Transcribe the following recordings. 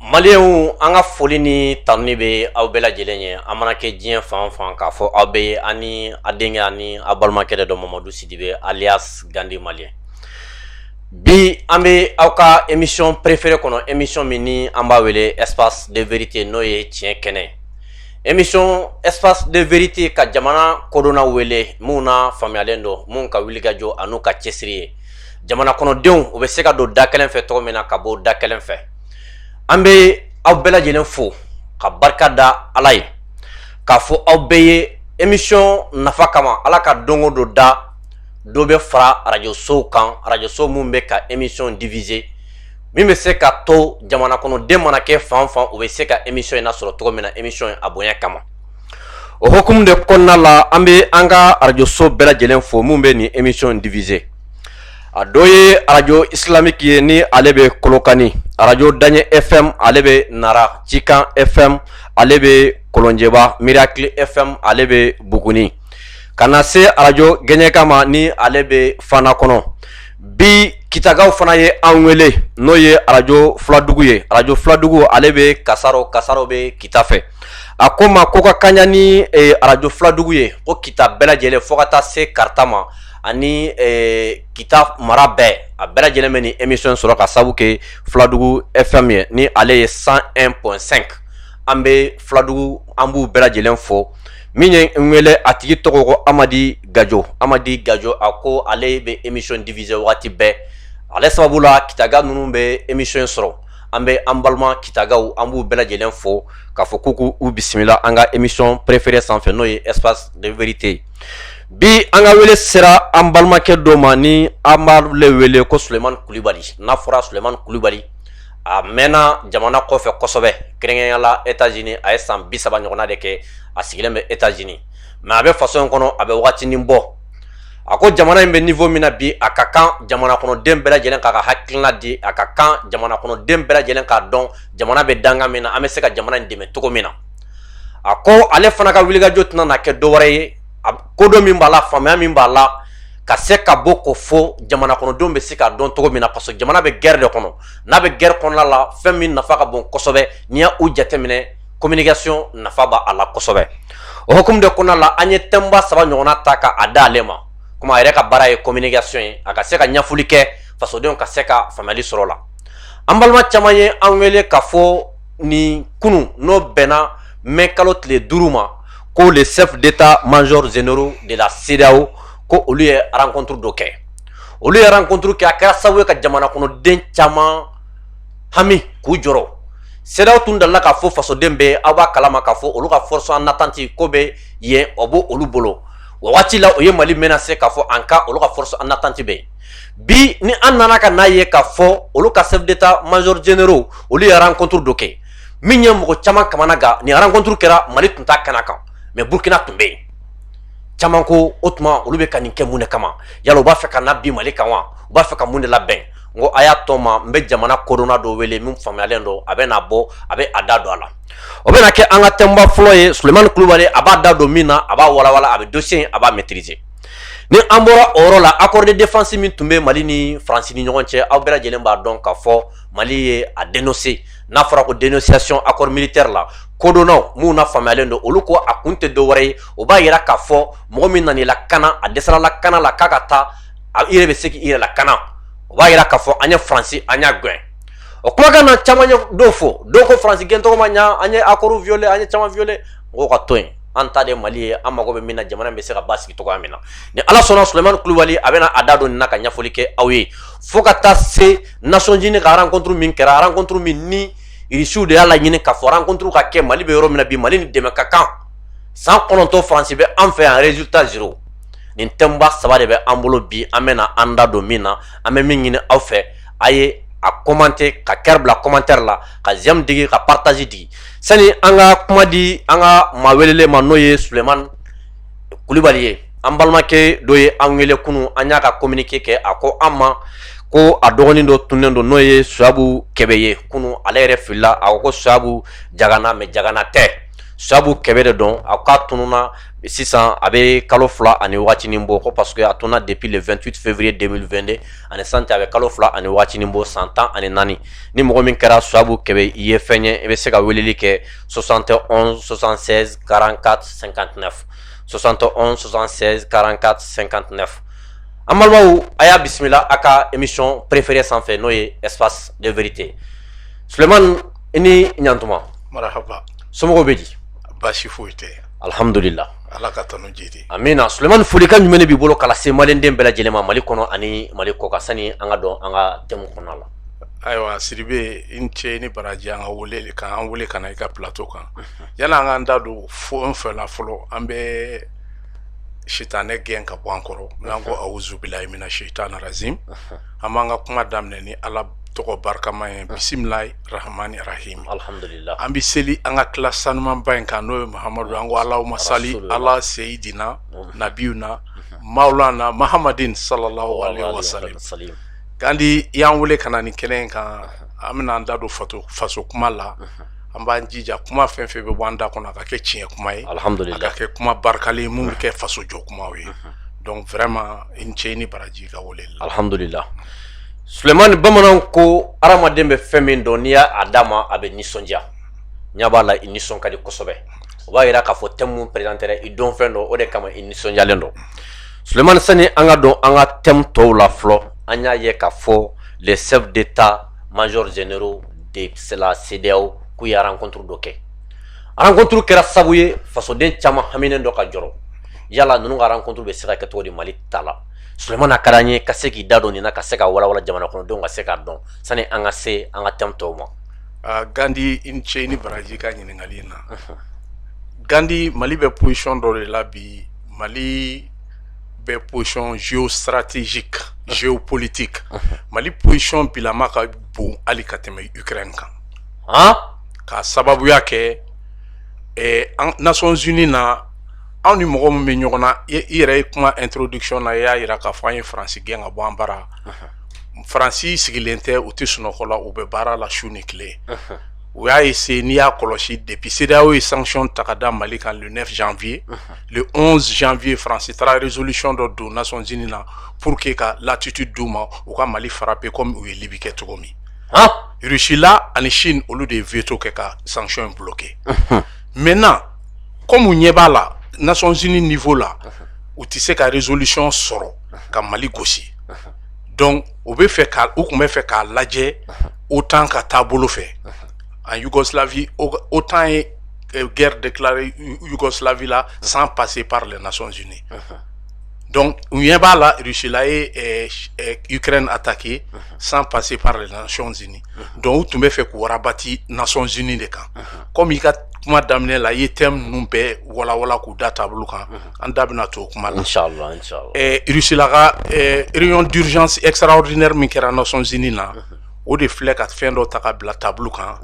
Malien an ka foli ni tanuni bɛ aw bɛɛ lajɛlen ye an mana kɛ diɲɛ fan fan k'a fɔ aw bɛ ani a denkɛ ani a balimakɛ de dɔ Mamadu Sidibe alias Gandi Malien. Bi an bɛ aw ka émission préférée kɔnɔ émission min ni an b'a wele espace de vérité n'o ye tiɲɛ kɛnɛ. Émission espace de vérité ka jamana kodɔnna wele mun na faamuyalen don mun ka wuli ka jɔ an'u ka cɛsiri ye. Jamana kɔnɔdenw u bɛ se ka don da kelen fɛ cogo min na ka bɔ da kelen fɛ. An bɛ aw bɛɛ lajɛlen fo ka barika da Ala ye k'a fɔ aw bɛɛ ye émission nafa kama Ala ka dongo don da dɔ bɛ fara radio sow kan radio so mun bɛ ka émission diffuser min bɛ se ka to jamana kɔnɔden mana kɛ fan fan u bɛ se ka émission in lasɔrɔ cogo min na émission a bonya kama. O hukumu de kɔnɔna la an bɛ an ka radio so bɛɛ lajɛlen fo mun bɛ nin émission diffuser. A dɔ ye radio islamique ye ni ale bɛ Kolokani, radio Daɲɛ FM ale bɛ Nara, Cikan FM ale bɛ Kolonjɛba, Miracle FM ale bɛ Buguni. Ka na se radio Gɛɲɛka ma ni ale bɛ Fana kɔnɔ. Bi Kitagaw fana ye an wele n'o ye radio Filadugu ye. Radio Filadugu ale bɛ Kasaro, Kasaro bɛ Kita fɛ. A ko ma ko ka kaɲa ni radio Filadugu ye ko Kita bɛɛ lajɛlen fo ka taa se Karata ma. Ani Kita mara bɛɛ a bɛɛ lajɛlen bɛ ni émission sɔrɔ ka sabu kɛ Filadugu FM ye ni ale ye 101.5 an bɛ Filadugu an b'u bɛɛ lajɛlen fo min ye n wele a tigi tɔgɔ ko Amadi Gajo a ko ale bɛ émission diffuser waati bɛɛ ale sababu la Kitaga ninnu bɛ émission sɔrɔ an bɛ an balima Kitagaw an b'u bɛɛ lajɛlen fo k'a fɔ k'u bisimila an ka émission préférée sanfɛ n'o ye espace de vérité. Bi an ka wele sera an balimakɛ dɔ ma ni an b'ale wele ko Sulemani Kulibali. N'a fɔra Sulemani Kulibali a mɛnna jamana kɔfɛ kosɛbɛ kɛrɛnkɛrɛnnenya la États-Unis a ye san 30 ɲɔgɔnna de kɛ a sigilen bɛ États-Unis mais a bɛ faso in kɔnɔ a bɛ wagatinin bɔ a ko jamana in bɛ niveau min na bi a ka kan jamana kɔnɔden bɛɛ lajɛlen k'a ka hakilina di a ka kan jamana kɔnɔden bɛɛ lajɛlen k'a dɔn jamana bɛ danga min na an bɛ se ka jamana in dɛmɛ cogo min na a ko ale fana ka wulikajɔ tɛna na kɛ dɔ wɛrɛ ye kodɔn min b'a la faamuya min b'a la ka se ka bɔ ko fo jamana kɔnɔdenw bɛ se ka dɔn cogo min na parce que jamana bɛ guerre de kɔnɔ n'a bɛ guerre kɔnɔna la fɛn min nafa ka bon kosɛbɛ n'i y'a u jateminɛ communication nafa b'a la kosɛbɛ o hukumu de kɔnɔna la an ye thème ba 3 ɲɔgɔnna ta k'a da ale ma komi a yɛrɛ ka baara ye communication ye a ka se ka ɲɛfɔli kɛ fasodenw ka se ka faamuyali sɔrɔ o la an balima caman ye an wele k'a fɔ nin kunun n'o bɛnna mai kalo tile 5 ma ko les chefs d'état majors généraux de la CEDEAO ko olu ye rencontre dɔ kɛ olu ye rencontre kɛ a kɛra sababu ye ka jamana kɔnɔden caman hami k'u jɔrɔ CEDEAO tun dalila k'a fɔ fasoden bɛɛ aw b'a kalama k'a fɔ olu ka force en attente ko bɛ yen o b'o olu bolo o waati la o ye Mali menacé k'a fɔ an ka olu ka force en attente bɛ yen bi ni an nana ka n'a ye k'a fɔ olu ka chefs d'état majors généraux olu ye rencontre dɔ kɛ min ye mɔgɔ caman kamana gan ni rencontre kɛra Mali tun t'a kɛnɛ kan mais Burkina tun bɛ yen caman ko o tuma olu bɛ ka nin kɛ mun de kama yala u b'a fɛ ka na bi Mali kan wa u b'a fɛ ka mun de labɛn n ko a y'a tɔ ma n bɛ jamana kodɔnna dɔ wele min faamuyalen don a bɛ na bɔ a bɛ a da don a la o bɛ na kɛ an ka thème ba fɔlɔ ye Sulemani Kulibali a b'a da don min na a b'a walawala a bɛ dossier in a b'a maîtriser ni an bɔra o yɔrɔ la accord de défense min tun bɛ Mali ni Faransi ni ɲɔgɔn cɛ aw bɛɛ lajɛlen b'a dɔn k'a fɔ Mali ye a dénoncé n'a fɔra ko dénonciation accord militaire la kodɔnnaw mun na faamuyalen don olu ko a kun tɛ dɔ wɛrɛ ye o b'a yira k'a fɔ mɔgɔ min nan'i lakana a dɛsɛra lakana la k'a ka taa i yɛrɛ bɛ se k'i yɛrɛ lakana o b'a yira k'a fɔ an ye Faransi an y'a gɛn o kumakan na caman ye dɔw fɔ dɔw ko Faransi gɛntɔgɔ ma ɲa an ye accord violé an ye caman violé mɔgɔw ka to yen an ta de Mali ye an mago bɛ min na jamana bɛ se ka basigi cogoya min na ni Ala sɔnna Sulemani Kulibali a bɛna a da don nin na ka ɲɛfɔli kɛ aw ye fo ka taa se Nations Unies ka rencontre min kɛra rencontre min ni Irisiw de y'a laɲini k'a fɔ rencontre ka kɛ Mali bɛ yɔrɔ min na bi Mali ni dɛmɛ ka kan san 9 Faransi bɛ an fɛ yan résultat 0 nin thème ba 3 de bɛ an bolo bi an bɛna an da don min na an bɛ min ɲini aw fɛ a ye a commenter ka kɛra bila commentaire la ka j'aime digi ka partage digi sani an ka kuma di an ka maa welelen ma n'o ye Sulemani Kulibali ye an balimakɛ dɔ ye an wele kunun an y'a ka communiqué kɛ a ko an ma ko a dɔgɔnin dɔ tunnen don n'o ye Suyabu Kɛbɛ ye kunun ale yɛrɛ filila a ko Suyabu jagana mais jagana tɛ Sabu kɛmɛ de dɔn a ka tununa sisan a bɛ kalo 2 ani waatinin bɔ ko parce que a tunna depuis le 28 février 2022 ani santé a bɛ kalo 2 ani waatinin bɔ san 14 ni mɔgɔ min kɛra Sabu kɛmɛ i ye fɛn ye i bɛ se ka weleli kɛ 71 76 44 59 71 76 44 59 an balimaw a y'a bisimila a ka émission préférée sanfɛ n'o ye espace de vérité Sulemani i ni ɲantuma marahaba somɔgɔw bɛ di basi foyi tɛ alhamdulillah ala ka tanu jidi amina Sulemani folikan jumɛn de b'i bolo kala se maliyɛnden bɛɛ lajɛlen ma Mali kɔnɔ ani Mali kɔ kan sani an ka dɔn an ka thème kɔnɔna la ayiwa Sidibe i ni ce ni baraji an ka wele kan an wele ka na i ka plateau kan yanni an k'an da don fo fɛla fɔlɔ an bɛ sitanɛ gɛn ka bɔ an kɔrɔ n'an ko awuzu bilahi mina shaitani razim an b'an ka kuma daminɛ ni ala tɔgɔ barikama ye bisimilahi rahmani rahim alhamdulillah an bɛ seli an ka tila sanumanba in kan n'o ye Muhamadu an ko allahumma sali ala seyidina nabiyuna maulana muhammadin sallallahu alaihi wasallam kandi y'an wele ka na nin kɛnɛ in kan an bɛna an da don faso kuma la an b'an jija kuma fɛn fɛn bɛ bɔ an da kɔnɔ a ka kɛ tiɲɛ kuma ye alhamdulillah a ka kɛ kuma barikalen mun bɛ kɛ faso jɔ kumaw ye donc vraiment i ni ce i ni baraji ka wele la alhamdulillah Sulemani bamananw ko hadamaden bɛ fɛn min dɔn n'i y'a d'a ma a bɛ nisɔndiya ɲa b'a la i nisɔn ka di kosɛbɛ o b'a yira k'a fɔ thème mun présenté i dɔn fɛn dɔ o de kama i nisɔndiyalen dɔn Sulemani sani an ka dɔn an ka thème tɔw la fɔlɔ an y'a ye k'a fɔ les chefs d'état majors généraux de la CEDEAO k'u ye rencontre dɔ kɛ rencontre kɛra sabu ye fasoden caman haminen dɔ ka jɔrɔ yala ninnu ka rencontre bɛ se ka kɛ cogo di Mali ta la Sulemani a ka d'an ye ka se k'i da don nin na ka se ka walawala jamana kɔnɔdenw ka se k'a dɔn sani an ka se an ka thème tɔw ma Gandi i ni ce i ni baraji ka ɲininkali in na Gandi Mali bɛ position dɔ de la bi Mali bɛ position géostratégique géopolitique Mali position bilama ka bon hali ka tɛmɛ Ukraine kan ka sababuya kɛ Nations Unies na anw ni mɔgɔ min bɛ ɲɔgɔn na i yɛrɛ ye kuma introduction na i y'a yira k'a fɔ an ye Faransi gɛn ka bɔ an bara Faransi sigilen tɛ u tɛ sunɔgɔ la u bɛ baara la su ni tile u y'a essayer n'i y'a kɔlɔsi depuis CEDEAO ye sanction ta ka da Mali kan le 9 janvier le 11 janvier Faransi taara résolution dɔ don Nations Unies na pour que ka latitude d'u ma u ka Mali frapper comme u ye Libi kɛ cogo min Russie la ani Chine olu de ye veto kɛ ka sanction bloquer maintenant comme u ɲɛ b'a la Nations Unies niveau la u tɛ se ka résolution sɔrɔ ka Mali gosi donc u tun bɛ fɛ k'a lajɛ OTAN ka taabolo fɛ en Yougoslavie OTAN ye guerre déclarée Yougoslavie là sans passer par les Nations Unies donc u ɲɛ b'a la Russie la ye Ukraine attaqué sans passer par les Nations Unies donc u tun bɛ fɛ k'u rabati Nations Unies de kan comme i ka kuma daminɛ la i ye thème ninnu bɛɛ walawala k'u da taabolo kan an da bɛna to o kuma la inchallah Russie la ka réunion d'urgence extraordinaire min kɛra Nations Unies na o de filɛ ka fɛn dɔ ta ka bila taabolo kan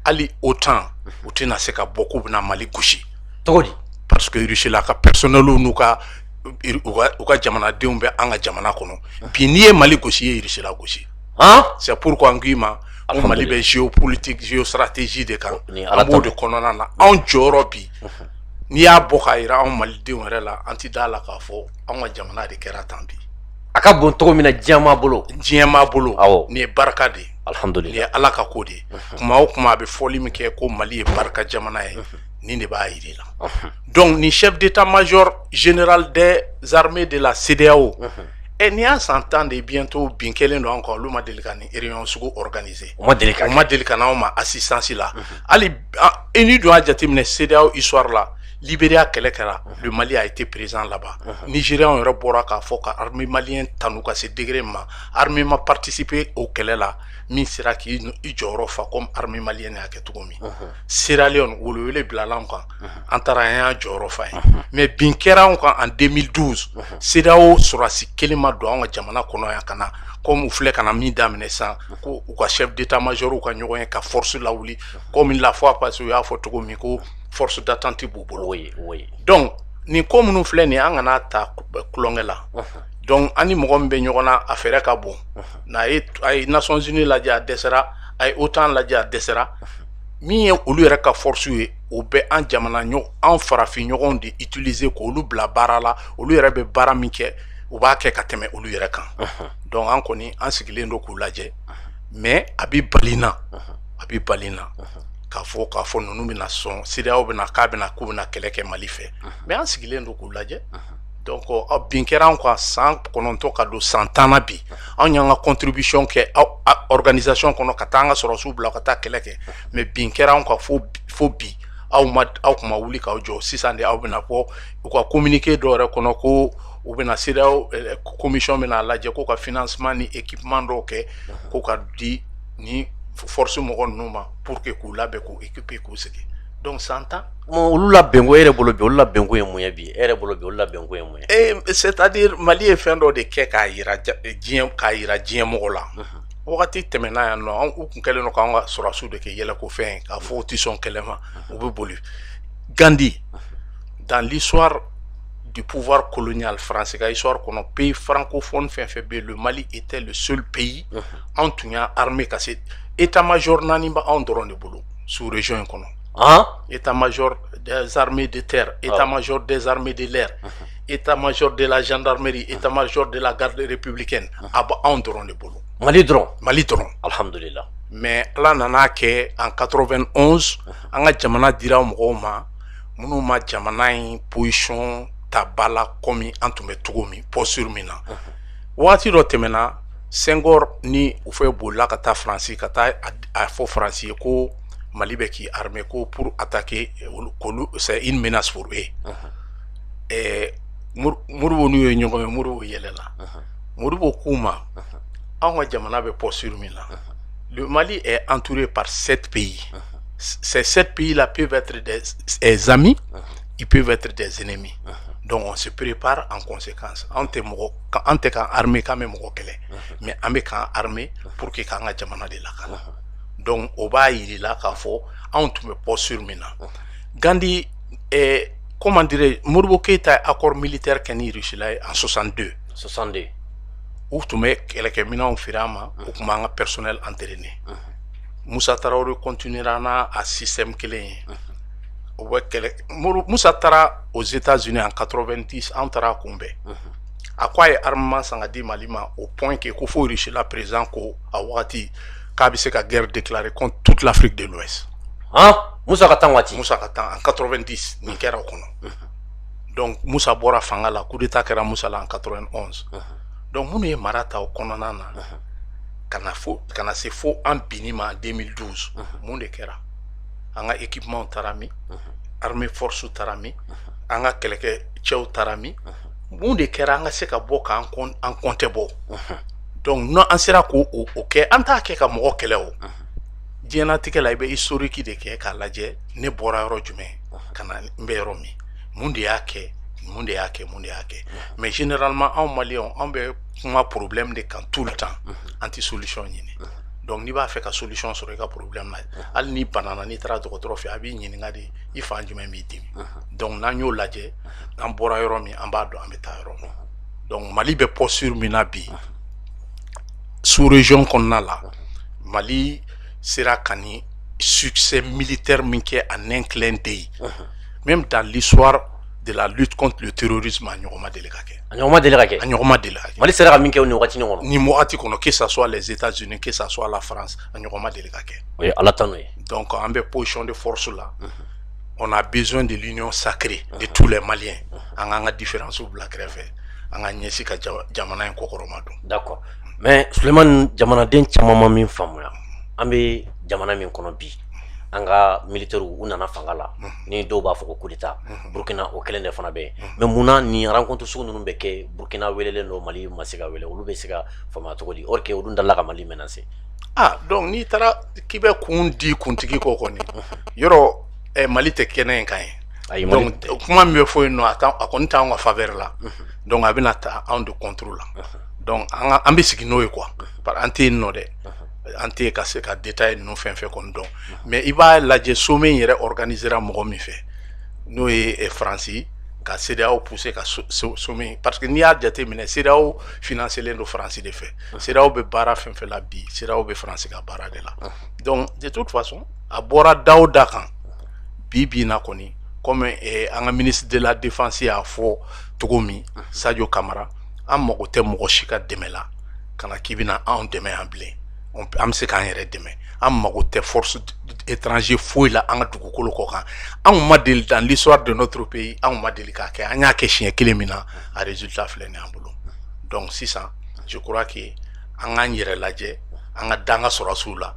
hali OTAN u tɛna se ka bɔ k'u bɛna Mali gosi cogo di parce que Russie la ka personnel n'u ka jamanadenw bɛ an ka jamana kɔnɔ bi n'i ye Mali gosi i ye Russie la gosi c'est pourquoi an k'i ma ko Mali bɛ géopolitique géostratégie de kan an b'o de kɔnɔna na anw jɔyɔrɔ bi n'i y'a bɔ k'a yira anw Malidenw yɛrɛ la an tɛ da la k'a fɔ anw ka jamana de kɛra tan bi a ka bon cogo min na diɲɛ m'a bolo nin ye barika de ye alhamdulillah nin ye ala ka ko de ye kuma o kuma a bɛ fɔli min kɛ ko Mali ye barika jamana ye nin de b'a yiri la donc ni chef d'état-major général des armées de la CEDEAO n'i y'a san 10 de bientôt bin kelen don an kan olu ma deli ka nin réunion sugu organiser u ma deli ka n'anw ma assistance la hali n'i dun y'a jateminɛ CEDEAO histoire la Libéria kɛlɛ kɛra le Mali a été présent là-bas Nigériens yɛrɛ bɔra k'a fɔ ka armée malien tanu ka se degré ma armée ma participer o kɛlɛ la min sera k'i jɔyɔrɔ fa comme armée malienne y'a kɛ cogo min Sierra Leone welewele bilala anw kan an taara an y'a jɔyɔrɔ fa ye mais bin kɛra anw kan en 2012 CEDEAO sɔrɔdasi kelen ma don an ka jamana kɔnɔ yan ka na comme u filɛ ka na min daminɛ sisan ko u ka chef d'état-major ka ɲɔgɔn ye ka force lawuli comme la fois passée u y'a fɔ cogo min ko force d'attente b'u bolo donc nin ko minnu filɛ nin an kana ta kulonkɛ la donc an ni mɔgɔ min bɛ ɲɔgɔn na a fɛɛrɛ ka bon n'a ye Nations Unies lajɛ a dɛsɛra a ye OTAN lajɛ a dɛsɛra min ye olu yɛrɛ ka force ye o bɛ an jamana an farafin ɲɔgɔn de utiliser k'olu bila baara la olu yɛrɛ bɛ baara min kɛ u b'a kɛ ka tɛmɛ olu yɛrɛ kan donc an kɔni an sigilen don k'u lajɛ mais a bɛ bali n na k'a fɔ ninnu bɛna sɔn CEDEAO bɛna k'u bɛna kɛlɛ kɛ Mali fɛ mais an sigilen don k'u lajɛ donc bin kɛra an kan san 9 ka don san 10 na bi an y'an ka contribution kɛ organisation kɔnɔ ka taa an ka sɔrɔsiw bila ka taa kɛlɛ kɛ mais bin kɛra an kan fo bi aw kun ma wuli k'aw jɔ sisan de aw bɛna bɔ u ka communiqué dɔ yɛrɛ kɔnɔ ko u bɛna CEDEAO commission bɛna lajɛ ko ka financement ni équipement dɔw kɛ ko ka di ni force mɔgɔ ninnu ma pour que k'u labɛn k'u équiper k'u sigi donc san 10 olu labɛnko e yɛrɛ bolo bi olu labɛnko ye mun ye bi e yɛrɛ bolo bi olu labɛnko ye mun ye c'est-à-dire Mali ye fɛn dɔ de kɛ k'a yira diɲɛ mɔgɔ la wagati tɛmɛna yan nɔ u kun kɛlen don k'an ka sɔrɔsiw de kɛ yɛlɛko fɛn k'a fɔ u tɛ sɔn kɛlɛ ma u bɛ boli Gandhi dans l'histoire du pouvoir colonial français ka histoire kɔnɔ pays francophone fɛn fɛn bɛ le Mali était le seul pays an tun y'a armée ka se état-major 4 bɛ anw dɔrɔn de bolo sous région in kɔnɔ état-major des armées de terre, état-major des armées de l'air, état-major de la gendarmerie, état-major de la garde républicaine. En dron de bolo. Mali dron. Alhamdulillah. Mais là, nana ke en 91, on a jamana dira mɔgɔw ma, munu ma jamana in position tabala komi antume tugomi, posture mina. Wati do temena, Senghor ni ufe bola kata Fransi, kata a fo Fransi ko Mali bɛ k'i armée ko pour attaquer c'est une menace pour eux. Modibo n'u ye ɲɔgɔn ye Modibo yɛlɛla Modibo k'u ma anw ka jamana bɛ posture min na le Mali est entouré par 7 pays. Ces 7 pays là peuvent être des amis, ils peuvent être des ennemis. Donc on se prépare en conséquence. An tɛ k'an armée k'an bɛ mɔgɔ kɛlɛ mais an bɛ k'an armée pour que k'an ka jamana de lakana. Donc on va y là k'a fɔ anw tun bɛ posture min na Gandhi comment dirais Modibo Keïta accord militaire kɛ ni Russie la en 62 u tun bɛ kɛlɛkɛminɛnw feere an ma u tun b'an ka personnel entraîné Moussa Traoré continuera n'a a système kelen ye o bɛ kɛlɛ Moussa taara aux États-Unis en 90 an taara a kunbɛn a ko a ye armement san ka di Mali ma au point que ko fo Russie la président ko a wagati k'a bɛ se ka guerre déclarée contre toute l'Afrique de l'Ouest. Moussa ka tan waati Moussa ka tan en 90 nin kɛra o kɔnɔ donc Moussa bɔra fanga la coup d'état kɛra Moussa la en 91 donc minnu ye mara ta o kɔnɔna na kana se fo an binni ma en 2012 mun de kɛra an ka équipement taara min armée force taara min an ka kɛlɛkɛcɛw taara min mun de kɛra an ka se ka bɔ k'an compter bɔ donc non an sera k'o kɛ an t'a kɛ ka mɔgɔ kɛlɛ o diɲɛlatigɛ la i bɛ historique de kɛ k'a lajɛ ne bɔra yɔrɔ jumɛn ka na n bɛ yɔrɔ min mun de y'a kɛ mais généralement anw Maliens an bɛ kuma problème de kan tout le temps an tɛ solution ɲini donc n'i b'a fɛ ka solution sɔrɔ i ka problème na hali ni banana n'i taara dɔgɔtɔrɔ fɛ a b'i ɲininka de i fan jumɛn b'i dimi donc n'an y'o lajɛ an bɔra yɔrɔ min an b'a dɔn an bɛ taa yɔrɔ min donc Mali bɛ posture min na bi sous région kɔnɔna la Mali sera ka ni succès militaire min kɛ en un clin d'œil même dans l'histoire de la lutte contre le terrorisme a ɲɔgɔn ma deli ka kɛ Mali sera ka min kɛ ni wagati kɔnɔ ni wagati kɔnɔ que ça soit les États-Unis que ça soit la France a ɲɔgɔn ma deli ka kɛ o ye Ala tanu ye donc an bɛ position de force là on a besoin de l'union sacrée de tous les Maliens an k'an ka différence bila kɛrɛfɛ an ka ɲɛsin ka jamana in kɔkɔrɔma don d'accord mais Sulemani jamanaden caman ma min faamuya an bɛ jamana min kɔnɔ bi an ka militaires u nana fanga la ni dɔw b'a fɔ ko coup d'état Burkina o kelen de fana bɛ yen mais munna ni rencontre sugu ninnu bɛ kɛ Burkina welelen don Mali ma se ka wele olu bɛ se ka faamuya cogo di or que olu dala ka Mali menacer donc n'i taara k'i bɛ kun di kuntigi kɔ kɔni yɔrɔ Mali tɛ kɛnɛ in kan ye donc kuma min bɛ fɔ yen nɔ a kɔni t'anw ka faveur la donc a bɛna ta anw de contre la donc an bɛ sigi n'o ye quoi an tɛ yen nɔ dɛ an tɛ ka se ka détail ninnu fɛn fɛn kɔni dɔn mais i b'a lajɛ sommet in yɛrɛ organisera mɔgɔ min fɛ n'o ye Faransi ka CEDEAO pousser ka sommet parce que n'i y'a jateminɛ CEDEAO financé len do France de fɛ CEDEAO bɛ baara fɛn fɛn la bi CEDEAO bɛ France ka baara de la donc de toute façon a bɔra da o da kan bi na kɔni comme an ka ministre de la défense y'a fɔ cogo min Sadio Camara an mago tɛ mɔgɔ si ka dɛmɛ la kana k'i bɛna anw dɛmɛ yan bilen an bɛ se k'an yɛrɛ dɛmɛ an mago tɛ force étranger foyi la an ka dugukolo kɔ kan anw ma deli dans l'histoire de notre pays anw ma deli k'a kɛ an y'a kɛ siɲɛ kelen min na a résultat filɛ nin y'an bolo donc sisan je crois que an k'an yɛrɛ lajɛ an ka dan ka sɔrɔsiw la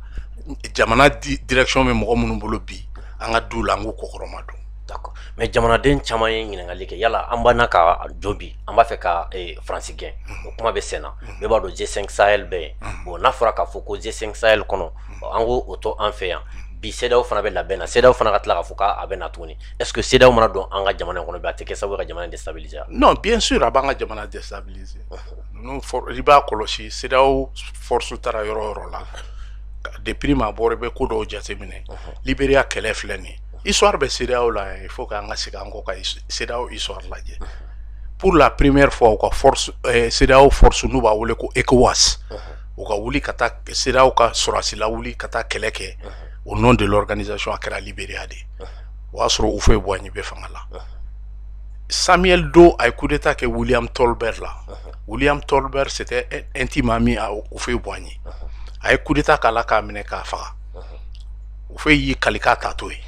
jamana direction bɛ mɔgɔ minnu bolo bi an ka du la an k'u kɔkɔrɔma don. D'accord. Mais jamanaden caman ye ɲininkali kɛ yala an b'an ka jɔ bi an b'a fɛ ka Faransi gɛn o kuma bɛ sen na bɛɛ b'a dɔn G5 Sahel bɛ yen bon n'a fɔra k'a fɔ ko G5 Sahel kɔnɔ an ko o to an fɛ yan bi CEDEAO fana bɛ labɛn na CEDEAO fana ka tila k'a fɔ k'a bɛ na tuguni est-ce que CEDEAO mana don an ka jamana in kɔnɔ bi a tɛ kɛ sababu ka jamana déstabiliser? Non, bien sûr a b'an ka jamana déstabiliser i b'a kɔlɔsi CEDEAO force taara yɔrɔ o yɔrɔ la depuis ma bɔra i bɛ ko dɔw jateminɛ Libéria kɛlɛ filɛ nin histoire bɛ CEDEAO la il faut k'an ka segin an kɔ ka CEDEAO histoire lajɛ pour la première fois u ka force CEDEAO force n'u b'a wele ko ECOWAS u ka wuli ka taa CEDEAO ka sɔrɔsi la wuli ka taa kɛlɛ kɛ au nom de l'organisation a kɛra Libéria de o y'a sɔrɔ Houphouët-Boigny bɛ fanga la Samuel Doe a ye coup d'état kɛ William Tolbert la William Tolbert c'était intime ami à Houphouët-Boigny a ye coup d'état k'a la k'a minɛ k'a faga Houphouët y'i kali k'a ta to yen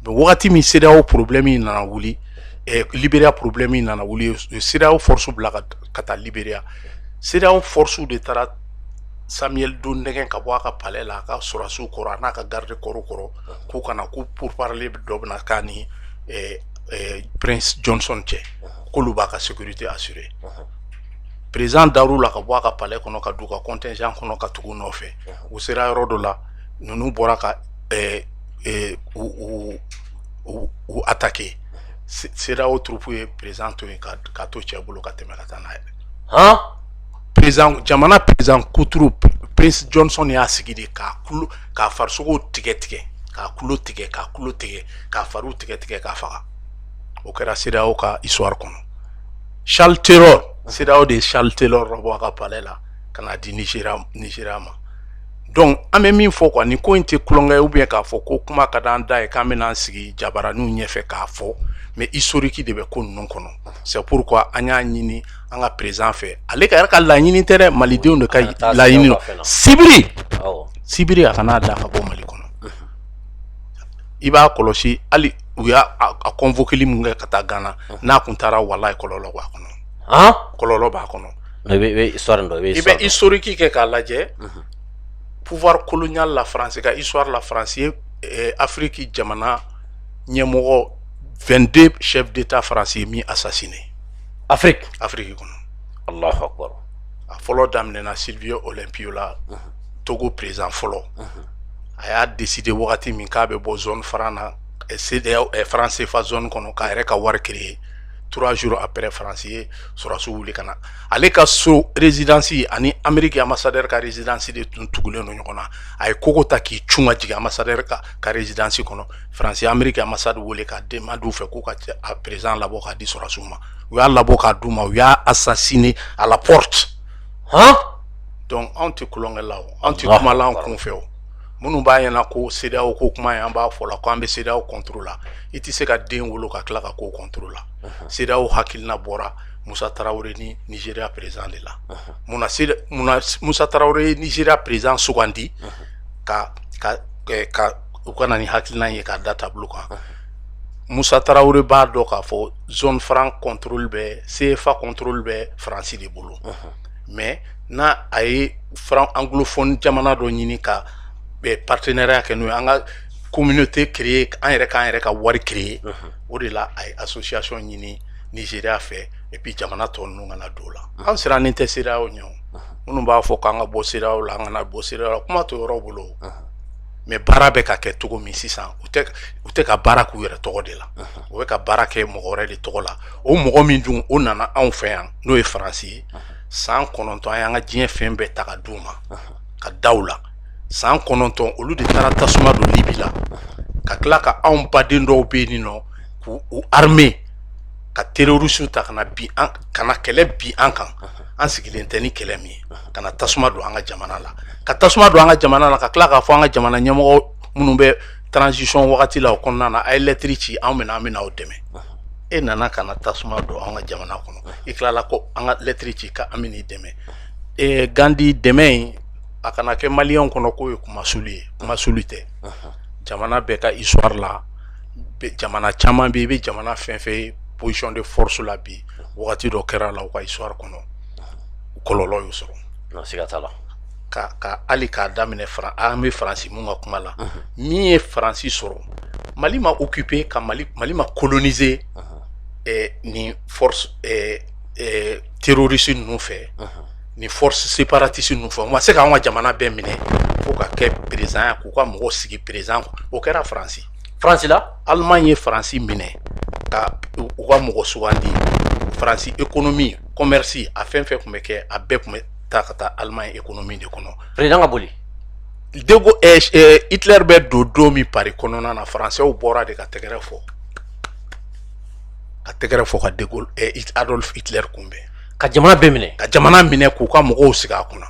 mais wagati min CEDEAO problème in nana wuli Libéria problème in nana wuli CEDEAO force bila ka taa Libéria CEDEAO force de taara Samuel Doe nɛgɛn ka bɔ a ka palais la a ka sɔrɔsiw kɔrɔ a n'a ka garde corps kɔrɔ k'u kana ko pourparler dɔ bɛna k'a ni Prince Johnson cɛ k'olu b'a ka sécurité assurée président Darou la ka bɔ a ka palais kɔnɔ ka don u ka contingent kɔnɔ ka tugu nɔfɛ u sera yɔrɔ dɔ la ninnu bɔra ka u attaquer CEDEAO troupe ye président to yen ka to cɛ bolo ka tɛmɛ ka taa n'a ye président jamana président Kuturu Prince Johnson y'a sigi de k'a farisogo tigɛ k'a kulo tigɛ k'a fariw tigɛ k'a faga o kɛra CEDEAO ka histoire kɔnɔ Charles Taylor CEDEAO de Charles Taylor bɔ a ka palais la ka na di Nigeria ma donc an bɛ min fɔ quoi ni ko in tɛ kulonkɛ ou bien k'a fɔ ko kuma ka d'an da ye k'an bɛna sigi jabaraniw ɲɛfɛ k'a fɔ mais historique de bɛ ko ninnu kɔnɔ c'est pourquoi an y'a ɲini an ka président fɛ ale ka yɛrɛ ka laɲini tɛ dɛ malidenw de ka laɲini no sibiri a kana da ka bɔ Mali kɔnɔ i b'a kɔlɔsi hali u y'a convoquer mun kɛ ka taa Ghana n'a kun taara walayi kɔlɔlɔ b'a kɔnɔ kɔlɔlɔ b'a kɔnɔ i bɛ historique kɛ k'a lajɛ pouvoir colonial la France ka histoire la France ye Afrique jamana ɲɛmɔgɔ 22 chefs d'état français mi assassiné Afrique kɔnɔ Allahu Akbar a fɔlɔ daminɛna Silvio Olympio la Togo président fɔlɔ a y'a décidé wagati min k'a bɛ bɔ zone franc na CEDEAO France fa zone kɔnɔ k'a yɛrɛ ka wari créer 3 jours après France ye sɔrɔsiw wuli ka na ale ka so résidence ani Amérique ambassadeur ka résidence de tun tugulen no ɲɔgɔn na a ye kogo ta k'i cun ka jigin ambassadeur ka résidence kɔnɔ France ye Amérique ambassade wele ka demande fɛ k'u ka président labɔ k'a di sɔrɔsiw ma u y'a labɔ k'a d'u ma u y'a assassiné à la porte donc anw tɛ kulonkɛ la o anw tɛ kuma la an kun fɛ o minnu b'a ɲɛna ko CEDEAO ko kuma ye an b'a fɔ la ko an bɛ CEDEAO contrôle la i tɛ se ka den wolo ka tila ka ko contrôle la CEDEAO hakilina bɔra Musa Tarawele ni Nigeria président de la munna Musa Tarawele ye Nigeria président sugandi ka u ka na ni hakilina ye k'a da tableau kan Musa Tarawele b'a dɔn k'a fɔ zone franc contrôle bɛ CFA contrôle bɛ France de bolo mais n'a a ye franc anglophone jamana dɔ ɲini ka partenariat kɛ n'o ye an ka communauté créer an yɛrɛ ka wari créer o de la a ye association ɲini Nigeria fɛ et puis jamana tɔ ninnu kana don o la an sirannen tɛ CEDEAO ɲɛ o minnu b'a fɔ k'an ka bɔ CEDEAO la an kana bɔ CEDEAO la kuma t'o yɔrɔ bolo mais baara bɛ ka kɛ cogo min sisan u tɛ ka baara k'u yɛrɛ tɔgɔ de la u bɛ ka baara kɛ mɔgɔ wɛrɛ de tɔgɔ la o mɔgɔ min dun o nana anw fɛ yan n'o ye France ye san 9 an y'an ka diɲɛ fɛn bɛɛ ta ka d'u ma ka da u la san 9 olu de taara tasuma don Libi la ka tila ka anw baden dɔw bɛ yen nɔ k'u armé ka terroriste ta kana bi an kana kɛlɛ bi an kan an sigilen tɛ ni kɛlɛ min kana tasuma don an ka jamana la ka tasuma don an ka jamana la ka tila k'a fɔ an ka jamana ɲɛmɔgɔ minnu bɛ transition wagati la o kɔnɔna na a ye lettre ci anw bɛna an bɛna aw dɛmɛ e nana kana tasuma don an ka jamana kɔnɔ i tilala ko an ka lettre ci ka an bɛn'i dɛmɛ Gandi dɛmɛ in a kana kɛ maliyɛnw kɔnɔ k'o ye kumasuli ye kumasuli tɛ jamana bɛɛ ka histoire la jamana caman bɛ i bɛ jamana fɛn fɛn ye position de force la bi wagati dɔ kɛra la u ka histoire kɔnɔ kɔlɔlɔ y'o sɔrɔ siga t'a la ka hali k'a daminɛ an bɛ Faransi mun ka kuma la min ye Faransi sɔrɔ Mali ma occupé ka Mali ma coloniser ni force terroriste ninnu fɛ ni force séparatiste ninnu fɛ u ma se k'an ka jamana bɛɛ minɛ fo ka kɛ président k'u ka mɔgɔw sigi président o kɛra Faransi la Allemagne ye Faransi minɛ ka u ka mɔgɔ sugandi Faransi économie commerce a fɛn fɛn tun bɛ kɛ a bɛɛ tun bɛ taa ka taa Allemagne économie de kɔnɔ président ka boli Hitler bɛ don min Paris kɔnɔna na Français bɔra de ka tɛgɛrɛ fɔ ka De Gaulle Adolf Hitler kunbɛn ka jamana bɛɛ minɛ k'u ka mɔgɔw sigi a kunna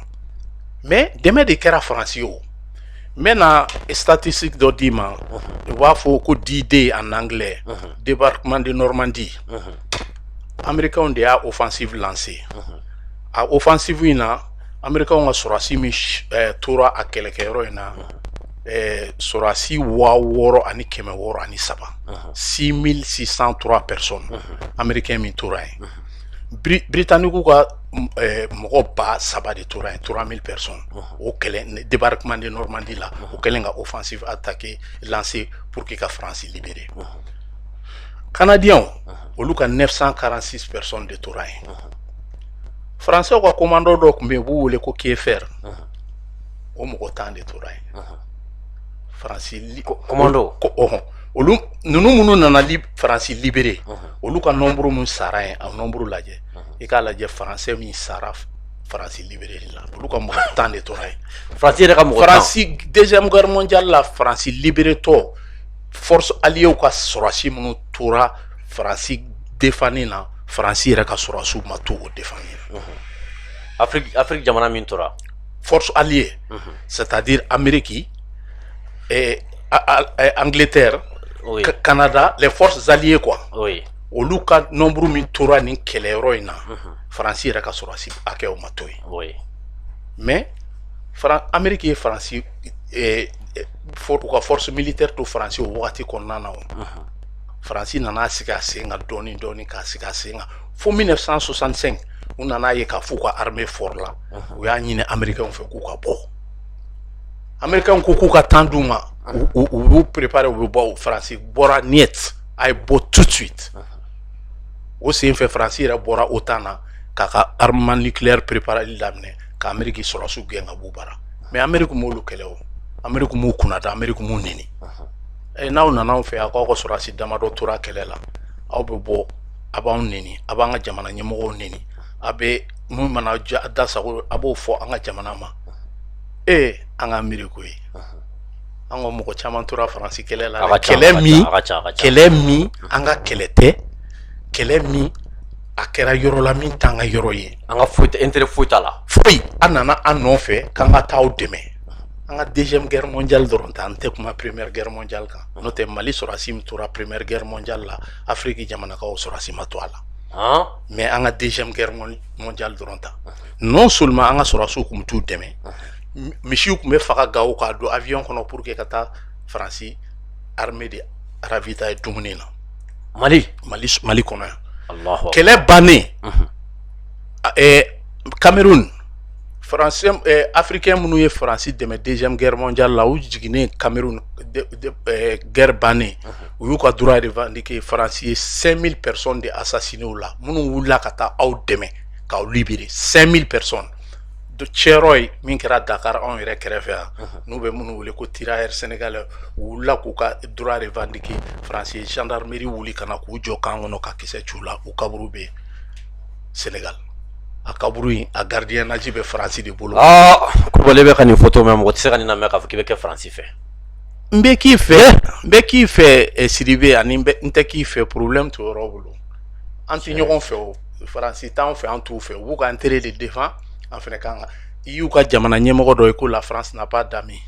mais dɛmɛ de kɛra Faransi o n bɛna statistique dɔ d'i ma u b'a fɔ ko D-Day en anglais débarquement de Normandie américains de y'a offensive lancé a offensive in na américains ka sɔrɔdasi min tora a kɛlɛkɛyɔrɔ in na sɔrɔdasi 6,603 6603 personnes américains min tora yen Britanniques ka mɔgɔ 3,000 de tora yen 3000 personnes o kɛlɛ débarquement de Normandie la o kɛlen ka offensive attaqué lancé pour que ka France libérer Canadiens olu ka 946 personnes de tora yen Français ka commando dɔ tun bɛ yen u b'u wele ko Kieffer o mɔgɔ 10 de tora yen Faransi commando olu ninnu minnu nana Faransi libéré olu ka nombre mun sara yen a nombre lajɛ i k'a lajɛ Français min sara Faransi libéré la olu ka mɔgɔ 10 de tora yen Faransi yɛrɛ ka mɔgɔ 10 Faransi deuxième guerre mondiale la Faransi libéré tɔ force alliée ka sɔrɔdasi minnu tora Faransi défani na Faransi yɛrɛ ka sɔrɔdasiw ma to o défani na Afrique jamana min tora force alliée c'est-à-dire Amérique et Angleterre Canada les forces alliées quoi olu ka nombre min tora ni kɛlɛyɔrɔ in na Faransi yɛrɛ ka sɔrɔdasi hakɛ o ma to yen mais Amérique ye Faransi u ka force militaire to Faransi o wagati kɔnɔna na o Faransi nana sigi a sen kan dɔɔni k'a sigi a sen kan fo 1965 u nana ye k'a fɔ ka armée fort la u y'a ɲini américains fɛ k'u ka bɔ américains ko k'u ka temps d'u ma u b'u préparer u bɛ bɔ Faransi bɔra net a ye bɔ tout de suite o sen fɛ Faransi yɛrɛ bɔra OTAN na k'a ka armement nucléaire préparerli daminɛ ka Amérique sɔrɔdasiw gɛn ka b'u bara mais Amérique m'olu kɛlɛ o Amérique m'u kunna da Amérique m'u neni n'aw nana anw fɛ yan k'aw ka sɔrɔdasi damadɔ tora kɛlɛ la aw bɛ bɔ a b'anw neni a b'an ka jamana ɲɛmɔgɔw neni a bɛ mun mana da sago a b'o fɔ an ka jamana ma an ka miiri ko ye an ka mɔgɔ caman tora Faransi kɛlɛ la kɛlɛ min an ka kɛlɛ tɛ kɛlɛ min a kɛra yɔrɔ la min t'an ka yɔrɔ ye an ka intérêt foyi t'a la foyi an nana an nɔfɛ k'an ka taa aw dɛmɛ an ka deuxième guerre mondiale dɔrɔn tɛ an tɛ kuma première guerre mondiale kan n'o tɛ Mali sɔrɔdasi min tora première guerre mondiale la Afrique jamanakaw sɔrɔdasi ma to a la mais an ka deuxième guerre mondiale dɔrɔn ta non seulement an ka sɔrɔdasiw tun bɛ t'u dɛmɛ misiw tun bɛ faga Gawo k'a don avion kɔnɔ pour que ka taa Faransi armée de ravitailler dumuni na Mali kɔnɔ yan kɛlɛ bannen Cameroun Français africain minnu ye Faransi dɛmɛ deuxième guerre mondiale la u jiginnen Cameroun guerre bannen u y'u ka droit revendiquer Faransi ye 5000 personnes de assassiné u la minnu wulila ka taa aw dɛmɛ k'aw libérer 5000 personnes Cɛrɔyi min kɛra Dakar anw yɛrɛ kɛrɛfɛ yan n'u bɛ minnu wele ko tirailleurs sénégalais u wulila k'u ka droit revendiquer Faransi ye gendarmerie wuli ka na k'u jɔ kan kɔnɔ ka kisɛ c'u la u kaburu bɛ Sénégal a kaburu in a gardiennage bɛ Faransi de bolo Kulubali bɛ ka nin photo mɛn mɔgɔ tɛ se ka nin lamɛn k'a fɔ k'i bɛ kɛ Faransi fɛ n bɛ k'i fɛ Sidibe ani n tɛ k'i fɛ problème t'o yɔrɔ bolo anti ɲɔgɔn fɛ o faransi t'anw fɛ an t'u fɛ u b'u ka intérêt de défend an fɛnɛ kan ka i y'u ka jamana ɲɛmɔgɔ dɔ ye ko la France n'a pas d'amis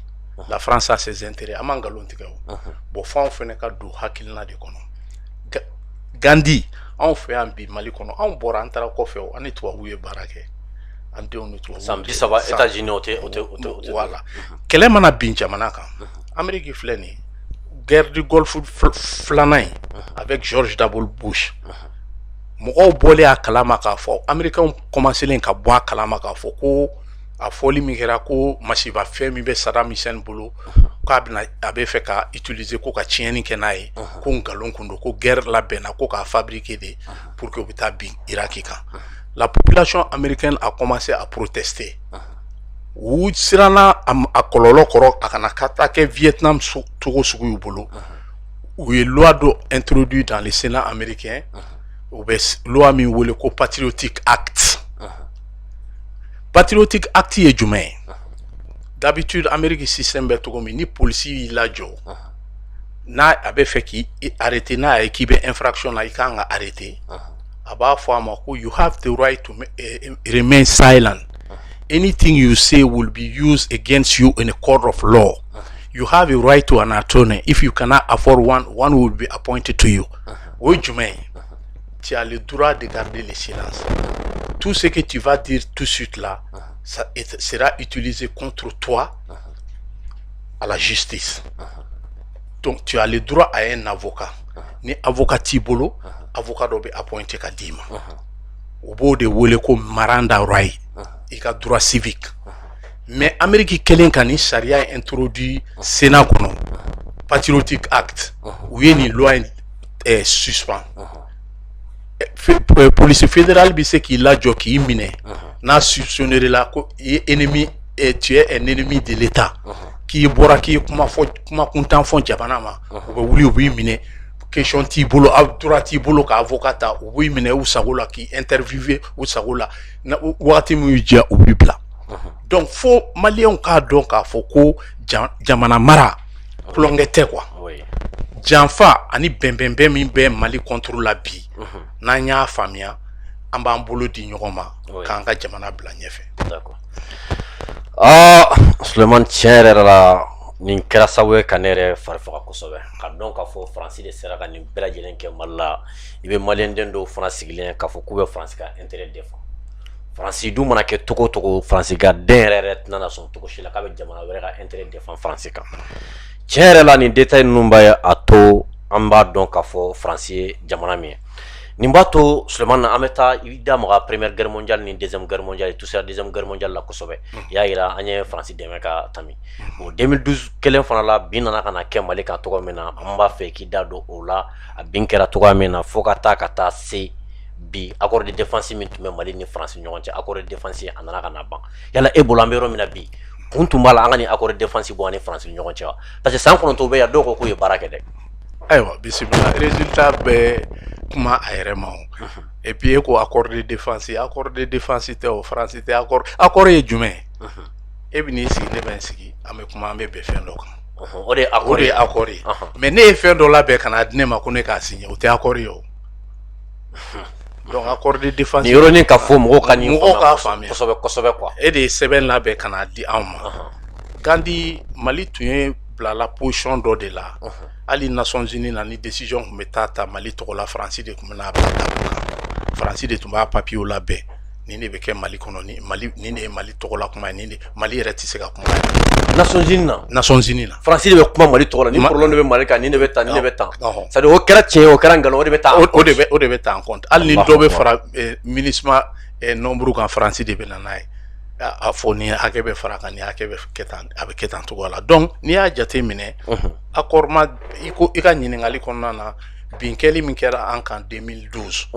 la France a ses intérêts an ma nkalon tigɛ o bon f'anw fɛnɛ ka don hakilina de kɔnɔ Gandhi anw fɛ yan bi Mali kɔnɔ anw bɔra an taara kɔfɛ o an ni tubabuw ye baara kɛ an denw ni tubabuw san 30 États-Unis o tɛ voilà kɛlɛ mana bin jamana kan Amérique filɛ nin guerre du Golfe filanan in avec George W. Bush mɔgɔw bɔlen a kalama k'a fɔ Américains commencelen ka bɔ a kalama k'a fɔ ko a fɔli min kɛra ko masiba fɛn min bɛ Saddam Hussein bolo k'a bɛna a bɛ fɛ ka utiliser ko ka tiɲɛni kɛ n'a ye ko nkalon kun don ko guerre labɛnna ko k'a fabriquer de pour que u bɛ taa bin Iraki kan la population américaine a commencé à protester u siranna a kɔlɔlɔ kɔrɔ a kana ka taa kɛ Vietnam cogo sugu y'u bolo u ye loi dɔ introduit dans le Sénat américain u bɛ loi min wele ko Patriotic Act Patriotic Act ye jumɛn ye d'habitude Amérique système bɛ cogo min ni polisi y'i lajɔ n'a a bɛ fɛ k'i arrêter n'a ye k'i bɛ infraction na i kan ka arrêter a b'a fɔ a ma ko you have the right to remain silent anything you say will be used against you in a court of law you have a right to an attorney if you cannot afford one will be appointed to you o jumɛn ye tu as le droit de garder le silence tout ce que tu vas dire tout de suite là ça sera utilisé contre toi à la justice donc tu as le droit à un avocat ni avocat t'i bolo avocat dɔ bɛ appointé ka d'i ma o b'o de wele ko Miranda right i ka droit civique mais Amérique kelen ka ni sariya introduit Sénat kɔnɔ Patriotic Act u ye nin loi suspend police fédérale bi se k'i lajɔ k'i minɛ n'a soupçonné la ko i ye ennemi tu es un ennemi de l'État k'i bɔra k'i kuma kuntan fɔ jamana ma u bɛ wuli u b'i minɛ question t'i bolo droit t'i bolo ka avocat ta u b'i minɛ u sago la k'i interviewer u sago la wagati min y'u diya u b'i bila donc fo maliyɛnw k'a dɔn k'a fɔ ko jamana mara kulonkɛ tɛ quoi janfa ani bɛnbɛnbɛn min bɛ Mali contrôle la bi n'an y'a faamuya an b'an bolo di ɲɔgɔn ma k'an ka jamana bila ɲɛfɛ. D'accord. Suleiman tiɲɛ yɛrɛ la nin kɛra sababu ye ka ne yɛrɛ fari faga kosɛbɛ ka dɔn k'a fɔ Faransi de sera ka nin bɛɛ lajɛlen kɛ Mali la i bɛ maliyɛnden dɔw fana sigilen k'a fɔ k'u bɛ Faransi ka intérêt défend Faransi dun mana kɛ togo togo Faransi ka den yɛrɛ tɛna na sɔn togo si la k'a bɛ jamana wɛrɛ ka intérêt défend Faransi kan tiɲɛ yɛrɛ la nin détail ninnu b'a a to an b'a dɔn k'a fɔ Faransi ye jamana min ye nin b'a to Suleiman an bɛ taa i da maga première guerre mondiale ni deuxième guerre mondiale tout ça deuxième guerre mondiale la kosɛbɛ i y'a yira an ye Faransi dɛmɛ ka tami o 2012 kelen fana la bin nana ka na kɛ Mali kan togo min na an b'a fɛ k'i da don o la a bin kɛra togo min na fo ka taa se bi accord de défense min tun bɛ Mali ni Faransi ɲɔgɔn cɛ accord de défense a nana ka na ban yala e bolo an bɛ yɔrɔ min na bi kun tun b'a la an ka nin accord de défense bɔ ani Faransi ɲɔgɔn cɛ wa parce que san kɔnɔntɔn bɛ yan dɔw ko k'u ye baara kɛ dɛ ayiwa bisimila résultat bɛɛ kuma a yɛrɛ ma o et puis e ko accord de défense tɛ o Faransi tɛ accord ye jumɛn e bɛ n'i sigi ne bɛ n sigi an bɛ kuma an bɛ bɛn fɛn dɔ kan o de ye accord ye mais ne ye fɛn dɔ labɛn ka na di ne ma ko ne k'a signer o tɛ accord ye o donc accord de défense ni yɔrɔnin ka fɔ mɔgɔw ka nin k'a faamuya kosɛbɛ quoi e de ye sɛbɛn labɛn ka na di anw ma Gandhi Mali tun ye bilala position dɔ de la hali Nations Unies na ni décision tun bɛ ta Mali tɔgɔ la Faransi de tun bɛna bila tabou kan Faransi de tun b'a papier labɛn nin de bɛ kɛ Mali kɔnɔ nin de ye Mali tɔgɔ la kuma ye Mali yɛrɛ tɛ se ka kuma Nations Unies na Faransi de bɛ kuma Mali tɔgɔ la ni problème de bɛ Mali kan nin de bɛ tan c'est à dire o kɛra tiɲɛ o kɛra ngalon o de bɛ taa o de bɛ taa en compte hali ni dɔ bɛ fara MINUSMA nombre kan Faransi de bɛ na n'a ye a fɔ ni hakɛ bɛ fara kan ni hakɛ bɛ kɛ tan a bɛ kɛ tan cogo la donc n'i y'a jate minɛ accord ma i ka ɲininkali kɔnɔna na bin kɛli min kɛra an kan 2012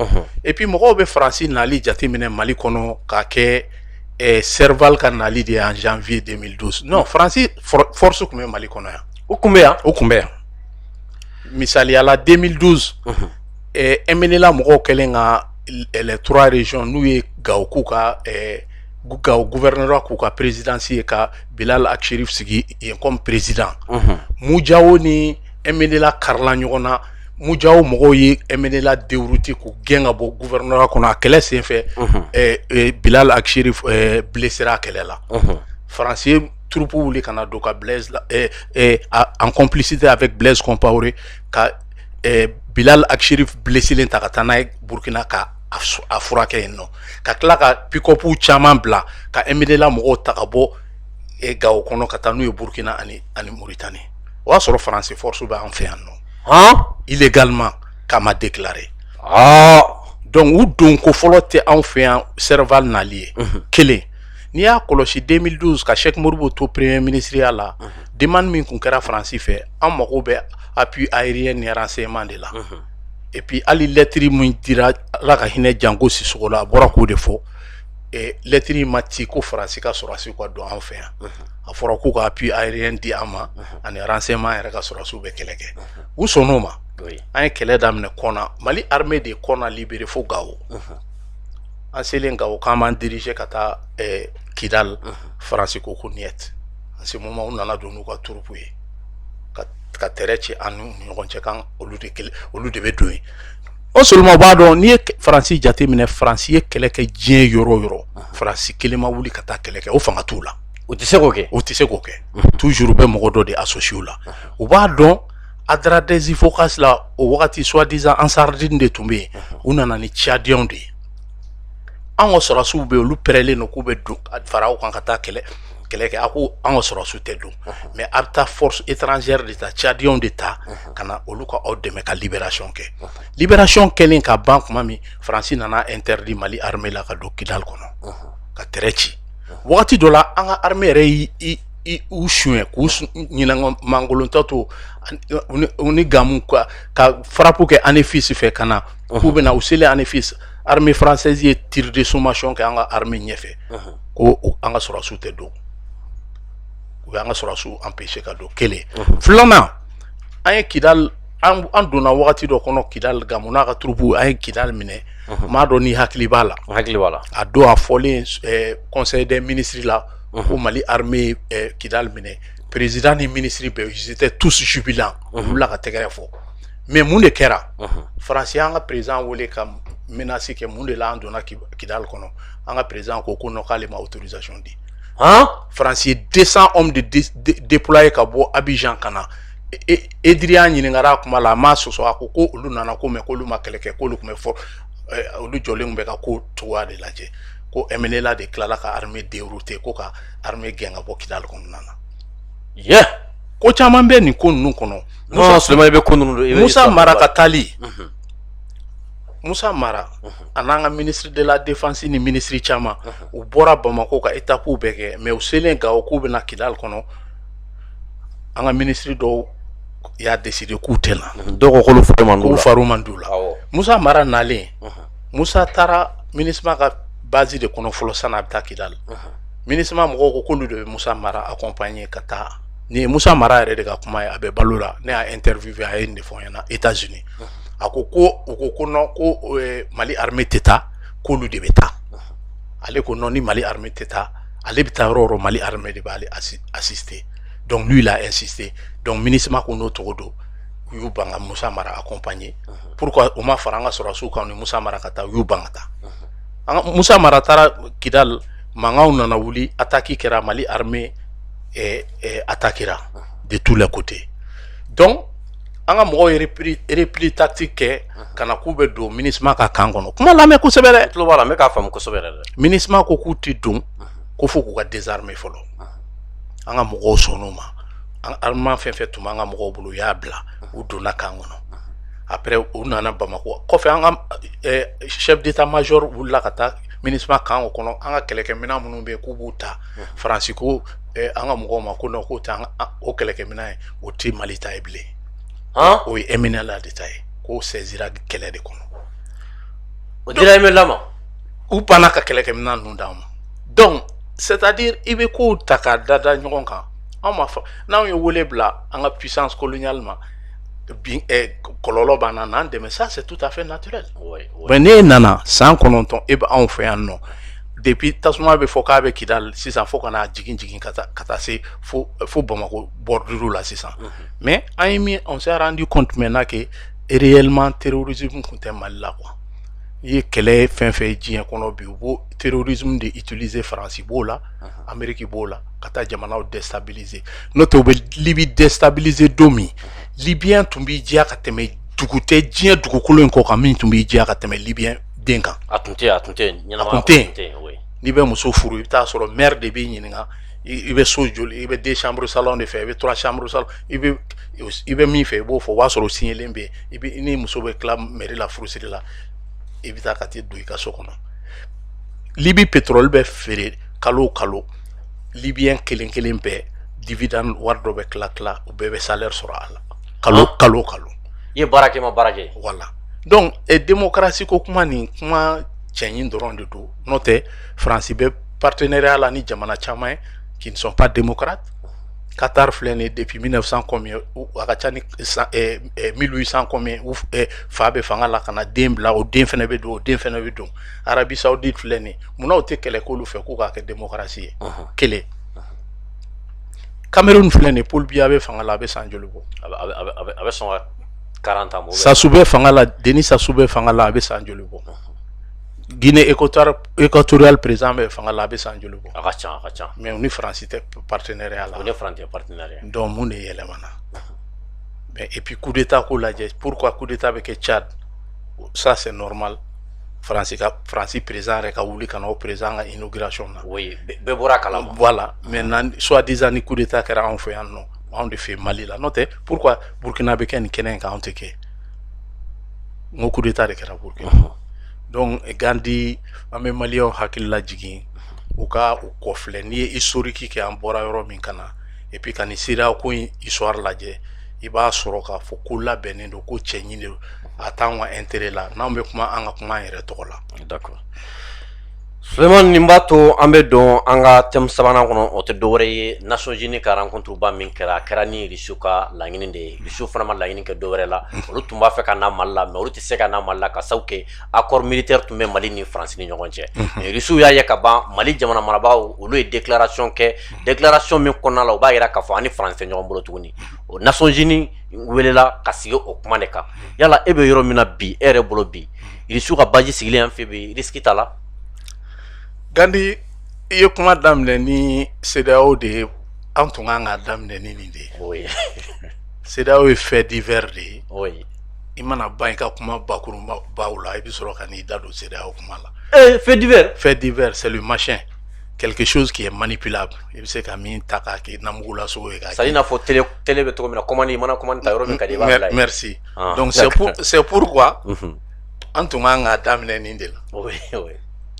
et puis mɔgɔw bɛ Faransi nali jate minɛ Mali kɔnɔ k'a kɛ Serval ka nali de en janvier 2012 non Faransi force tun bɛ Mali kɔnɔ yan o tun bɛ yan misaliya la 2012 MNLA mɔgɔw kɛlen ka les 3 régions n'u ye Gawo k'u ka gouverneur k'u ka présidence ye ka Bilal Akcherif sigi comme président Mujawo ni MNLA karila ɲɔgɔn na Mujao mɔgɔw ye MNLA dérouté k'u gɛn ka bɔ gouvernement kɔnɔ a kɛlɛ senfɛ Bilal Aksheri blessé a kɛlɛ la français troupe wuli kana do ka Blaise en complicité avec Blaise Compaoré ka Bilal Aksheri blessé len ta ka taa n'a ye Burkina ka a furakɛ yen nɔ ka tila ka pick-up caman bila ka MNLA mɔgɔw ta ka bɔ Gao kɔnɔ ka taa n'u ye Burkina ani Mauritanie o y'a sɔrɔ français force bɛ an fɛ yan nɔ illégalement kama déclaré donc u don ko fɔlɔ tɛ anw fɛ yan Serval nali ye kelen n'i y'a kɔlɔsi 2012 ka Cheikh Modibo to premier ministre ya la demande min kun kɛra France fɛ an mago bɛ appui aérien ni renseignement de la et puis hali lettre min dira Ala ka hinɛ Jango Sissoco la a bɔra k'o de fɔ lettre ma ci ko France ka sɔrɔdasiw ka don an fɛ yan a fɔra ko ka appui aérien di an ma ani renseignement yɛrɛ ka sɔrɔdasiw bɛ kɛlɛ kɛ u sɔnn'o ma an ye kɛlɛ daminɛ kɔna Mali armée de kɔna libéré fo Gao an selen Gao k'an b'an diriger ka taa Kidal France ko niet en ce moment u nana don n'u ka troupe ye ka tɛrɛ ci an ni ɲɔgɔn cɛ kan olu de bɛ don yen o seulement b'a dɔn n'i ye France jate minɛ France ye kɛlɛ kɛ diɲɛ yɔrɔ o yɔrɔ France kelen ma wuli ka taa kɛlɛ kɛ o fanga t'u la u tɛ se k'o kɛ u tɛ se k'o kɛ toujours bɛ mɔgɔ dɔ de associé u la u b'a dɔn Adradesi Focas la o wagati soi-disant Ansardine de tun bɛ yen u nana ni Tchadiens de ye an ka sɔrɔdasiw bɛ yen olu pɛrɛlen don k'u bɛ don fara aw kan ka taa kɛlɛ kɛ a ko an ka sɔrɔdasiw tɛ don mais a bɛ taa force étrangère de ta Tchadiens de ta ka na olu ka aw dɛmɛ ka libération kɛ libération kɛlen ka ban tuma min France nana interdit Mali armée la ka don Kidal kɔnɔ ka tɛrɛ ci wagati dɔ la an ka armée yɛrɛ u suɲɛ k'u ɲinan mangolonta to u ni Gamu ka frappe kɛ ANEFIS fɛ ka na k'u bɛna u selen ANEFIS armée française ye tir de sommation kɛ an ka armée ɲɛfɛ ko an ka sɔrɔdasiw tɛ don u y'an ka sɔrɔdasiw empêché ka don kelen filanan an ye Kidal an donna wagati dɔ kɔnɔ Kidal Gamu n'a ka troupe an ye Kidal minɛ m'a dɔn ni hakili b'a la a don a fɔlen conseil des ministres la ko Mali armée Kidal minɛ président ni ministre bɛɛ ils étaient tous jubilants olu la ka tɛgɛrɛ fɔ mais mun de kɛra France y'an ka président wele ka menace kɛ mun de la an donna Kidal kɔnɔ an ka président ko non k'ale ma autorisation di France ye 200 hommes de déployés ka bɔ Abidjan ka na Edria ɲininkara a kuma la a m'a sɔsɔ a ko olu nana ko mais k'olu ma kɛlɛ kɛ k'olu tun bɛ fɔ olu jɔlen bɛ ka ko cogoya de lajɛ ko MNLA de tilala ka armée dérouté ko ka armée gɛn ka bɔ Kidal kɔnɔna na ko caman bɛ nin ko ninnu kɔnɔ Musa Mara ka taali Musa Mara a n'an ka ministre de la défense ni ministre caman u bɔra Bamako ka étape bɛɛ kɛ mais u selen Gao k'u bɛna Kidal kɔnɔ an ka ministre dɔw y'a décidé k'u tɛ na dɔw ko k'olu faru man d'u la Musa Mara nalen Musa taara MINUSMA ka base de kɔnɔ fɔlɔ san'a bɛ taa Kidal MINUSMA mɔgɔw ko k'olu de bɛ Musa Mara accompagner ka taa ni ye Musa Mara yɛrɛ de ka kuma ye a bɛ balo la ne y'a interviewé a ye nin de fɔ n ɲɛna États-Unis a ko ko non ko Mali armée tɛ taa k'olu de bɛ taa ale ko non ni Mali armée tɛ taa ale bɛ taa yɔrɔ o yɔrɔ Mali armée de b'ale assister donc lui il a insisté donc MINUSMA ko n'o cogo don u y'u ban ka Musa Mara accompagner pourquoi u ma fara an ka sɔrɔdasiw kan ni Musa Mara ka taa u y'u ban ka taa Musa Mara taara Kidal mankanw nana wuli attaque kɛra Mali armée attaquera de tous les côtés donc an ka mɔgɔw ye repli tactique kɛ kana k'u bɛ don MINUSMA ka kan kɔnɔ kuma lamɛn kosɛbɛ dɛ tulo b'a la n bɛ k'a faamu kosɛbɛ dɛ MINUSMA ko k'u tɛ don ko fo k'u ka désarmer fɔlɔ an ka mɔgɔw sɔnn'o ma an armement fɛn fɛn tun b'an ka mɔgɔw bolo u y'a bila u donna kan kɔnɔ après u nana Bamako kɔfɛ an ka chef d'état-major wulila ka taa MINUSMA kan o kɔnɔ an ka kɛlɛkɛminɛn minnu bɛ yen k'u b'u ta France ko an ka mɔgɔw ma ko non k'o tɛ o kɛlɛkɛminɛn ye o tɛ Mali ta ye bilen o ye MNLA de ta ye k'o saisira kɛlɛ de kɔnɔ o dira MNLA ma u banna ka kɛlɛkɛminɛn ninnu d'an ma donc c'est-à-dire i bɛ kow ta k'a da ɲɔgɔn kan anw ma fɔ n'anw ye wele bila an ka puissance coloniale ma kɔlɔlɔ b'an na n'an dɛmɛ ça c'est tout à fait naturel mais n'e nana san 9 e bɛ anw fɛ yan nɔ depuis tasuma bɛ fɔ k'a bɛ Kidal sisan fo ka n'a jigin ka taa se fo Bamako bordure la sisan mais an ye min on s'est rendu compte maintenant que réellement terrorisme kun tɛ Mali la quoi. I ye kɛlɛ fɛn fɛn diɲɛ kɔnɔ bi u b'o terrorisme de utiliser France b'o la Amérique b'o la ka taa jamanaw déstabiliser n'o tɛ u bɛ Libi déstabiliser don min Libyen tun b'i diya ka tɛmɛ dugu tɛ diɲɛ dugukolo in kɔ kan min tun b'i diya ka tɛmɛ Libyen den kan. A tun tɛ ɲɛnama a tun tɛ n'i bɛ muso furu i bɛ taa sɔrɔ maire de b'i ɲininka i bɛ so joli i bɛ 2 chambres salon de fɛ i bɛ 3 chambres salon i bɛ min fɛ i b'o fɔ o b'a sɔrɔ o signelen bɛ yen i ni muso bɛ tila mairie la furusiri la i bɛ taa ka t'i don i ka so kɔnɔ. Libi pétrole bɛ feere kalo o kalo Libyen kelen kelen bɛɛ dividende wari dɔ bɛ tila u bɛɛ bɛ salaire sɔrɔ a la kalo o kalo. I ye baara kɛ ma baara kɛ. Voilà donc démocratie ko kuma nin kuma cɛnyin dɔrɔn de don n'o tɛ France bɛ partenariat la ni jamana caman ye qui ne sont pas démocrates. Qatar filɛ nin depuis 1900 combien a ka ca ni 1800 combien fa bɛ fanga la ka na den bila o den fɛnɛ bɛ don o den fɛnɛ bɛ don Arabie Saoudite filɛ nin munna o tɛ kɛlɛ k'olu fɛ k'u k'a kɛ démocratie ye kelen. Cameroun filɛ nin Paul Biya bɛ fanga la a bɛ san joli bɔ. A bɛ sɔn ka 40 ans. Sassou bɛ fanga la Denis Sassou bɛ fanga la a bɛ san joli bɔ. Guinée équatoriale président bɛ fanga la a bɛ san joli bɔ. A ka ca mais u ni France tɛ partenariat la. U ni France tɛ partenariat. donc mun de yɛlɛmana mais et puis coup d'état ko lajɛ pourquoi coup d'état bɛ kɛ Tchad ça c'est normal France président yɛrɛ ka wuli ka na o président ka inauguration na. oui bɛɛ bɔra kalama. voilà maintenant soi-disant ni coup d'état kɛra anw fɛ yan nɔ anw de fɛ Mali la n'o tɛ pourquoi Burkina bɛ kɛ nin kɛnɛ in kan anw tɛ kɛ n ko coup d'état de kɛra Burkina. donc Gandhi an bɛ Maliyɛnw hakili lajigin u ka u kɔfilɛ n'i ye historique kɛ an bɔra yɔrɔ min ka na et puis ka nin CEDEAO ko in histoire lajɛ i b'a sɔrɔ k'a fɔ ko labɛnnen don ko cɛɲi de don a t'anw ka intérêt la n'anw bɛ kuma an ka kuma an yɛrɛ tɔgɔ la. d'accord Suleiman nin b'a to an bɛ don an ka thème sabanan kɔnɔ o tɛ dɔwɛrɛ ye Nations Unies ka rencontre ba min kɛra a kɛra ni Russie ka laɲini de ye Russie fana ma laɲini kɛ dɔwɛrɛ la olu tun b'a fɛ ka na Mali la mais olu tɛ se ka na Mali la ka sabu kɛ accord militaire tun bɛ Mali ni France ni ɲɔgɔn cɛ Russie y'a ye ka ban Mali jamana marabaaw olu ye déclaration kɛ déclaration min kɔnɔna la u b'a jira k'a fɔ ani France tɛ ɲɔgɔn bolo tuguni o Nations Unies welela ka sigi o kuma de kan yala e bɛ yɔrɔ min na bi e yɛrɛ bolo bi Russie ka baji sigilen an fɛ bi risque t'a la. Gandhi i ye kuma daminɛ ni CEDEAO de ye an tun kan ka daminɛ ni nin de ye. oui CEDEAO ye fait divers de ye. oui i mana ban i ka kuma bakurunbaw la i bɛ sɔrɔ ka n'i da don CEDEAO kuma la. fait divers. Fait divers c'est le machin quelque chose qui est manipulable i bɛ se ka min ta k'a kɛ namugula sogo ye k'a kɛ. c'est à dire i n'a fɔ télé bɛ cogo min na commande i mana commande ta yɔrɔ min ka di i b'a bila yen. merci donc c'est pourquoi an tun kan ka daminɛ nin de la. oui oui.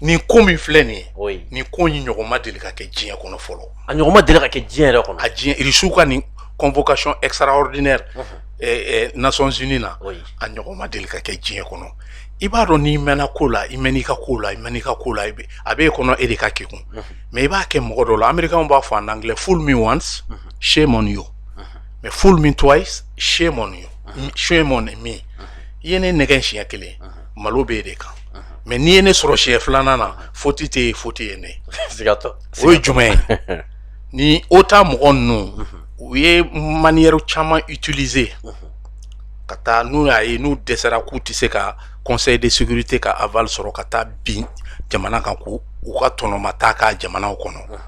nin ko min filɛ nin ye oui nin ko in ɲɔgɔn ma deli ka kɛ diɲɛ kɔnɔ fɔlɔ. a ɲɔgɔn ma deli ka kɛ diɲɛ yɛrɛ kɔnɔ. a diɲɛ Russie ka nin convocation extraordinaire Nations Unies na a ɲɔgɔn ma deli ka kɛ diɲɛ kɔnɔ. i b'a dɔn n'i mɛnna ko la i mɛn'i ka ko la i mɛn'i ka ko la a b'e kɔnɔ e de ka kekun mais i b'a kɛ mɔgɔ dɔ la Américains b'a fɔ en anglais fool me once shame on you mais fool me twice shame on you shame on me i ye ne nɛgɛ siɲɛ kelen malo b'e de kan mais n'i ye ne sɔrɔ siɲɛ filanan na faute tɛ ye faute ye ne. sigatɔ o ye jumɛn ye ni OTAN mɔgɔ ninnu u ye manière caman utiliser ka taa n'u y'a ye n'u dɛsɛra k'u tɛ se ka conseil de sécurité ka aval sɔrɔ ka taa bin jamana kan k'u ka tɔnɔma taa k'a jamanaw kɔnɔ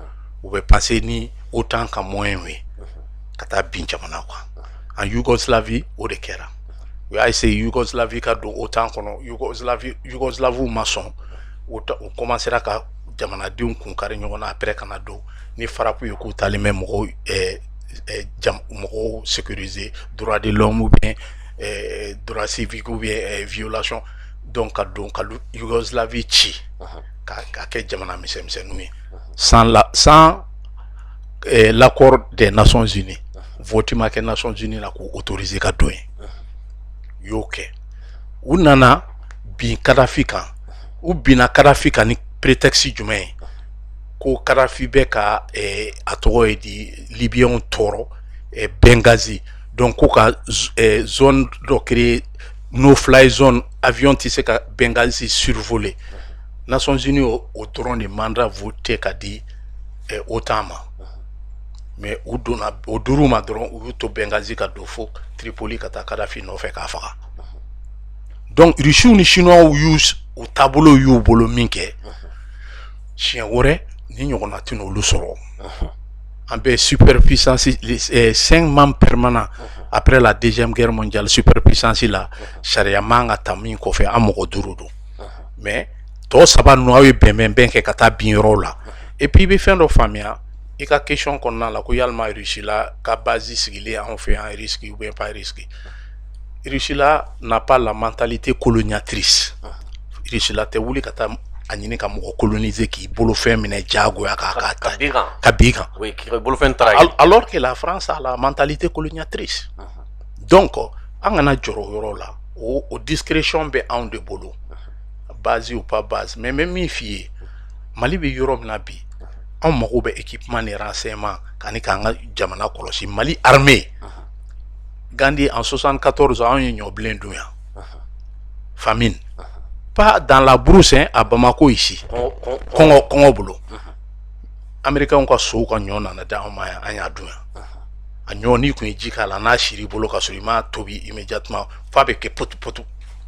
u bɛ passer ni OTAN ka moyen ye ka taa bin jamanaw kan en Yougoslavie o de kɛra u y'a essayé Yougoslavie ka don OTAN kɔnɔ Yougoslaviw ma sɔn u commencera ka jamanadenw kunkari ɲɔgɔn na après kana don ni farapu ye k'u talen bɛ mɔgɔw sécuriser droit de l'homme ou bien droit civique ou bien violation donc ka don ka Yougoslavie ci ka kɛ jamana misɛnmisɛnninw ye sans l'accord des Nations Unies vote ma kɛ Nations Unies la k'u autoriser ka don yen u y'o kɛ u nana bin Kadhafi kan u binna Kadhafi kan ni prétexte jumɛn ye ko Kadhafi bɛ ka a tɔgɔ ye di Libyɛnw tɔɔrɔ Benghazi donc ko ka zone dɔ créer no fly zone avion tɛ se ka Benghazi survoler Nations Unies o dɔrɔn de mandat voté ka di OTAN ma mais u donna o dir'u ma dɔrɔn u y'u to Benghazi ka don fo Tripoli ka taa Kadhafi nɔfɛ k'a faga donc Russie ni Chinois use au tableau y'u bolo min kɛ chien wɛrɛ ni ɲɔgɔnna tɛ n'olu sɔrɔ an bɛ superpuissance 5 membres permanents après la deuxième guerre mondiale superpuissance la charia man ka ta min kɔfɛ an mɔgɔ 5 don mais tɔ 3 ninnu aw ye bɛnbɛn kɛ ka taa bin yɔrɔw la et puis i bɛ fɛn dɔ faamuya i ka question kɔnɔna la ko yalima Russie la ka base sigilen anw fɛ yan risque ou bien pas risque Russie la n'a pas la mentalité colonisatrice Russie la tɛ wuli ka taa a ɲini ka mɔgɔ coloniser k'i bolofɛn minɛ jagoya ka bin kan alors que la France a la mentalité colonisatrice donc an kana jɔrɔ yɔrɔ la o discrétion bɛ anw de bolo base ou pas base mais même min f'i ye Mali bɛ yɔrɔ min na bi anw mago bɛ équipement ni renseignement k'an ka jamana kɔlɔsi Mali armée Gandhi en 74 ans il y a plein de famine pas dans la brousse hein, à Bamako ici Congo bolo Américains ka so ka ɲɔ nana da ma an y'a dun a ɲɔ ni kun ji k'a la n'a siri bolo ka sɔrɔ i m'a tobi immédiatement fa bɛ kɛ potu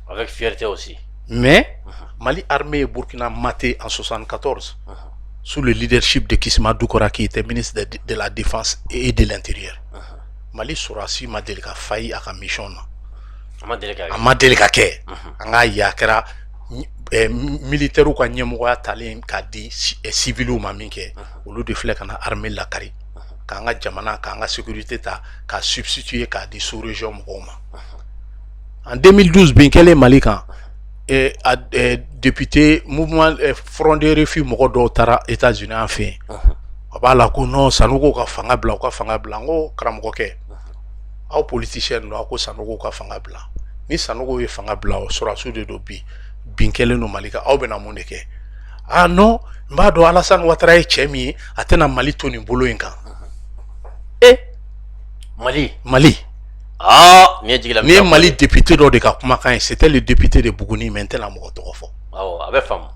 avec fierté aussi mais Mali armée Burkina maté en 74 sous le leadership de Kisma Doukora qui était ministre de la défense et de l'intérieur Mali surasi ma deli ka failli à la mission na ma deli ka kɛ an ka ya kɛra militaire ka ɲɛmɔgɔya talen ka di civils ma min kɛ olu de filɛ kana armée lakari k'an ka jamana k'an ka sécurité ta ka substituer k'a di sous région mɔgɔw ma en 2012 bin kɛlen Mali kan député mouvement front de refus mɔgɔ dɔw taara États-Unis an fɛ a b'a la ko non Sanogo ka fanga bila n ko karamɔgɔkɛ aw politicien do aw ko Sanogo ka fanga bila ni Sanogo ye fanga bila o sɔrɔsiw de do bi bin kɛlen no Mali kan aw bɛna mun de kɛ ah non n b'a dɔn Alassane Ouattara ye cɛ min ye a tɛna Mali to nin bolo in kan Mali ah ni ye Mali député dɔ de ka kumakan ye c'était le député de Buguni mais n tɛna mɔgɔ tɔgɔ fɔ awɔ a bɛ faamu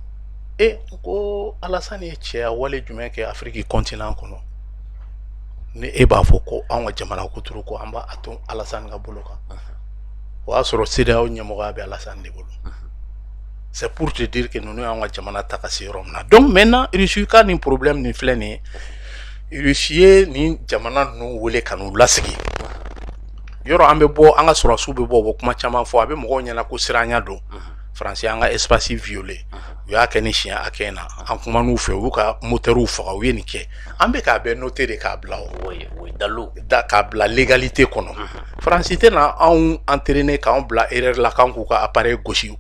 ko Alassane ye cɛya wale jumɛn kɛ Afrique continent kɔnɔ ni e b'a fɔ ko an ka jamana kuturu ko an b'a to Alassane ka bolo kan o y'a sɔrɔ CEDEAO ɲɛmɔgɔya bɛ Alassane de bolo c'est pour te dire que ninnu y'an ka jamana ta ka se yɔrɔ min na donc maintenant Russie ka nin problème nin filɛ nin ye Russie ye nin jamana ninnu wele ka n'u lasigi yɔrɔ an bɛ bɔ an ka sɔrɔsiw bɛ bɔ u bɛ kuma caman fɔ a bɛ mɔgɔw ɲɛna ko siranya don Faransi an ka espace violé u y'a kɛ ni siɲɛ hakɛ na an kuma n'u fɛ u y'u ka moteurs faga u ye nin kɛ an bɛ k'a bɛɛ noter de k'a bila k'a bila légalité kɔnɔ Faransi tɛna anw entraîner k'anw bila erreur la k'an k'u ka appareil gosi